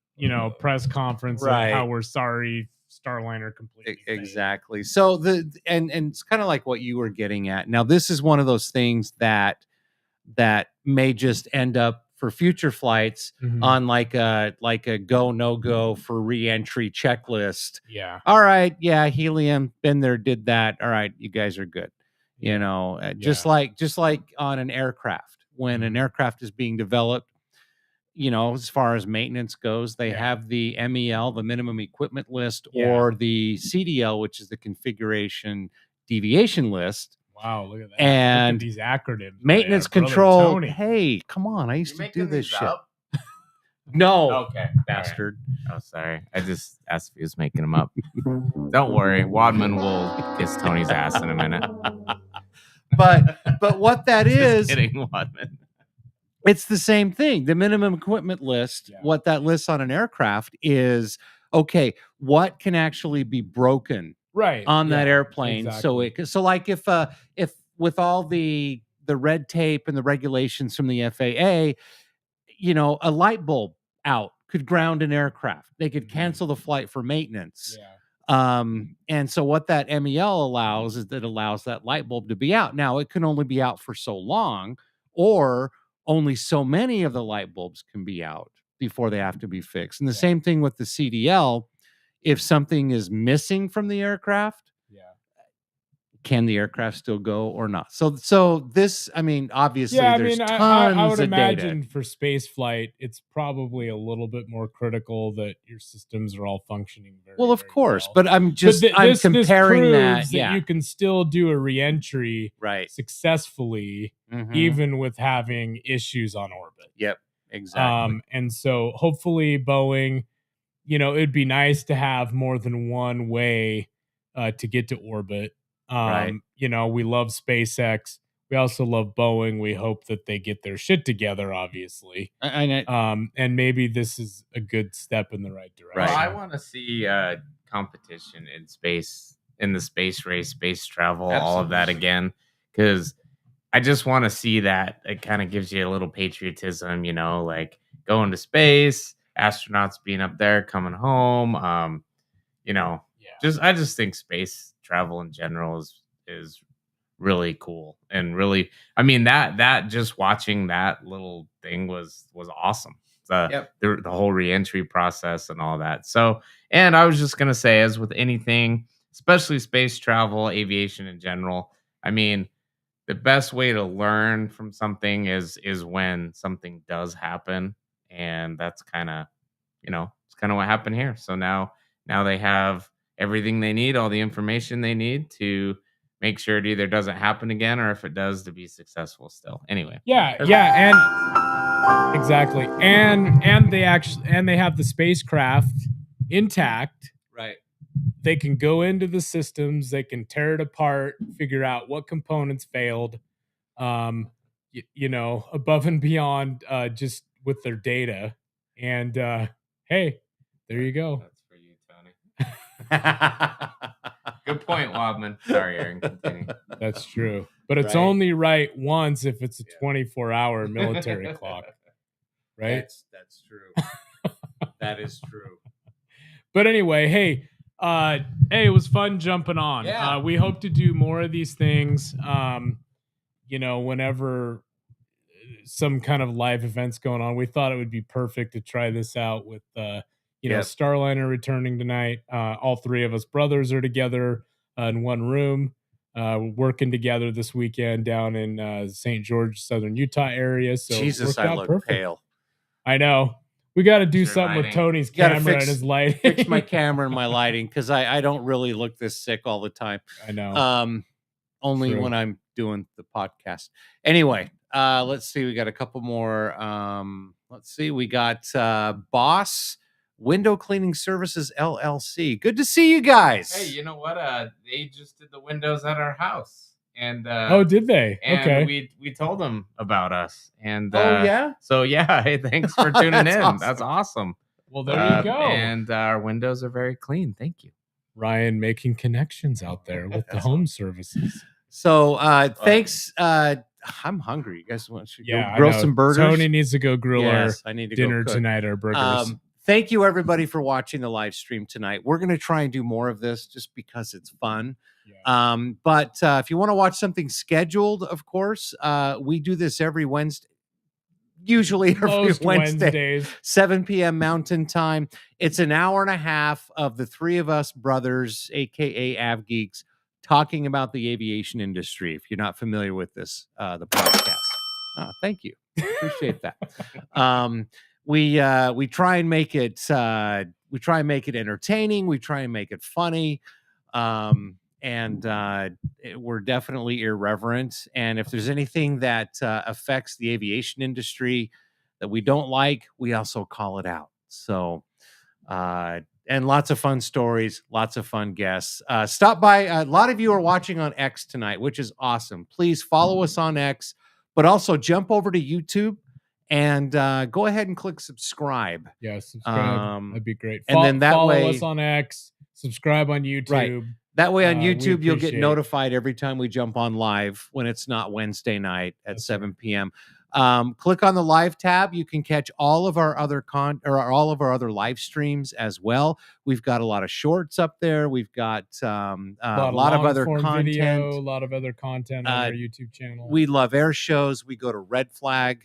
press conference of how we're sorry Starliner completely exactly. So and it's kind of like what you were getting at. Now, this is one of those things that may just end up for future flights on like a go no go for reentry checklist. Yeah. All right. Yeah. Helium, been there, did that. All right. You guys are good. Just like on an aircraft, when an aircraft is being developed, as far as maintenance goes, they have the MEL, the minimum equipment list, or the CDL, which is the configuration deviation list. Wow, look at that. And look at these acronyms. Maintenance control. Hey, come on. I used to do this shit. No. Okay. Bastard. Right. Oh, sorry. I just asked if he was making them up. Don't worry. Wadman will kiss Tony's ass in a minute. But what that is, kidding, Wadman. It's the same thing. The minimum equipment list, what that lists on an aircraft is, okay, what can actually be broken on that airplane. Exactly. So like if with all the red tape and the regulations from the FAA, a light bulb out could ground an aircraft. They could cancel the flight for maintenance. And so what that MEL allows is that allows that light bulb to be out. Now it can only be out for so long, or only so many of the light bulbs can be out before they have to be fixed. And the same thing with the CDL. If something is missing from the aircraft, can the aircraft still go or not? So this, I mean, obviously, there's tons I would of imagine data. for space flight, it's probably a little bit more critical that your systems are all functioning very Well, of very course, well. but I'm This comparing that. proves Yeah, you can still do a reentry successfully, Mhm. even with having issues on orbit. Yep, exactly. And so hopefully Boeing, it'd be nice to have more than one way to get to orbit. Right. We love SpaceX. We also love Boeing. We hope that they get their shit together, obviously. And maybe this is a good step in the right direction. Well, I want to see competition in space, in the space race, space travel, all of that again, because I just want to see that. It kind of gives you a little patriotism, like going to space, astronauts being up there, coming home. I just think space travel in general is really cool and really, I mean, that just watching that little thing was awesome. The whole reentry process and all that. So, and I was just gonna say, as with anything, especially space travel, aviation in general, I mean, the best way to learn from something is when something does happen, and that's it's kind of what happened here. So now they have everything they need, all the information they need to make sure it either doesn't happen again, or if it does, to be successful still. Anyway. And exactly. And they have the spacecraft intact. Right. They can go into the systems, they can tear it apart, figure out what components failed, above and beyond just with their data. And hey, there you go. That's for you, Tony. Good point, Wadman. Sorry, Aaron. Continue. That's true. But it's only right once if it's a 24-hour military clock. Right? That's true. That is true. But anyway, hey, it was fun jumping on. Yeah. We hope to do more of these things. Whenever some kind of live events going on, we thought it would be perfect to try this out with Starliner returning tonight. All three of us brothers are together in one room, working together this weekend down in St. George, Southern Utah area. So Jesus, I look perfect. pale. I know. We got to do Your something with lighting. Tony's camera and his lighting. Fix my camera and my lighting, because I don't really look this sick all the time. I know. Only True. when I'm doing the podcast. Anyway, let's see. We got a couple more. Let's see. We got Boss Window Cleaning Services LLC. Good to see you guys. Hey, you know what? They just did the windows at our house. And oh, did they? And Okay. we told them about us. And yeah. So yeah, hey, thanks for tuning in. Awesome. That's awesome. Well, there you go. And our windows are very clean. Thank you, Ryan, making connections out there with the home services. So thanks. I'm hungry. You guys want to go I grill know. some burgers? Tony needs to go grill Yes, our I need to dinner go cook. tonight, our burgers. Thank you, everybody, for watching the live stream tonight. We're going to try and do more of this just because it's fun. But if you want to watch something scheduled, of course, we do this every Wednesday. Usually every Most Wednesday, Wednesdays. 7 p.m. Mountain Time. It's an hour and a half of the three of us brothers, aka Av Geeks, talking about the aviation industry. If you're not familiar with this, the podcast. Thank you. Appreciate that. We try and make it entertaining. We try and make it funny. We're definitely irreverent. And if there's anything that affects the aviation industry, that we don't like, we also call it out. So, and lots of fun stories, lots of fun guests. Stop by. A lot of you are watching on X tonight, which is awesome. Please follow us on X, but also jump over to YouTube and go ahead and click subscribe. Yeah, subscribe. That'd be great. And then that follow way, us on X, subscribe on YouTube. Right. That way on YouTube, you'll get notified every time we jump on live when it's not Wednesday night at 7 p.m. Click on the live tab. You can catch all of our other all of our other live streams as well. We've got a lot of shorts up there. We've got a lot of other content. Video, a lot of other content on our YouTube channel. We love air shows. We go to Red Flag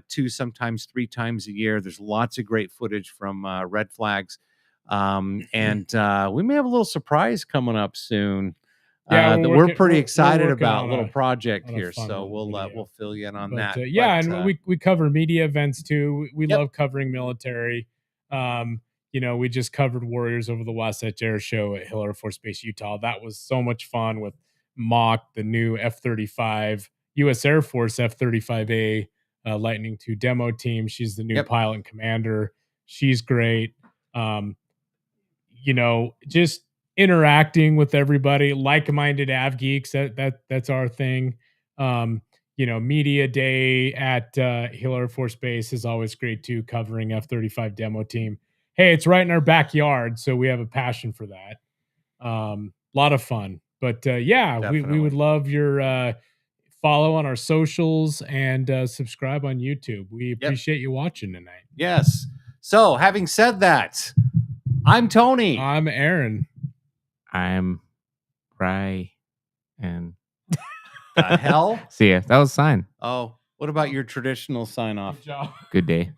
2, sometimes 3 times a year. There's lots of great footage from Red Flags. And we may have a little surprise coming up soon. Yeah, we're pretty excited about a little project here, so we'll fill you in on that. And we cover media events too. We love covering military. We just covered Warriors over the Wasatch Air Show at Hill Air Force Base, Utah. That was so much fun with Mock, the new F-35, U.S. Air Force F-35A Lightning II demo team. She's the new pilot and commander. She's great. Just interacting with everybody, like-minded av geeks. That's our thing. Media day at Hill Air Force Base is always great too, covering F-35 demo team. Hey, it's right in our backyard, so we have a passion for that. A lot of fun. But we would love your follow on our socials and subscribe on YouTube. We appreciate you watching tonight. Yes. So, having said that, I'm Tony. I'm Aaron. I'm Brian. The hell? See ya. That was a sign. Oh, what about your traditional sign off? Good job. Good day.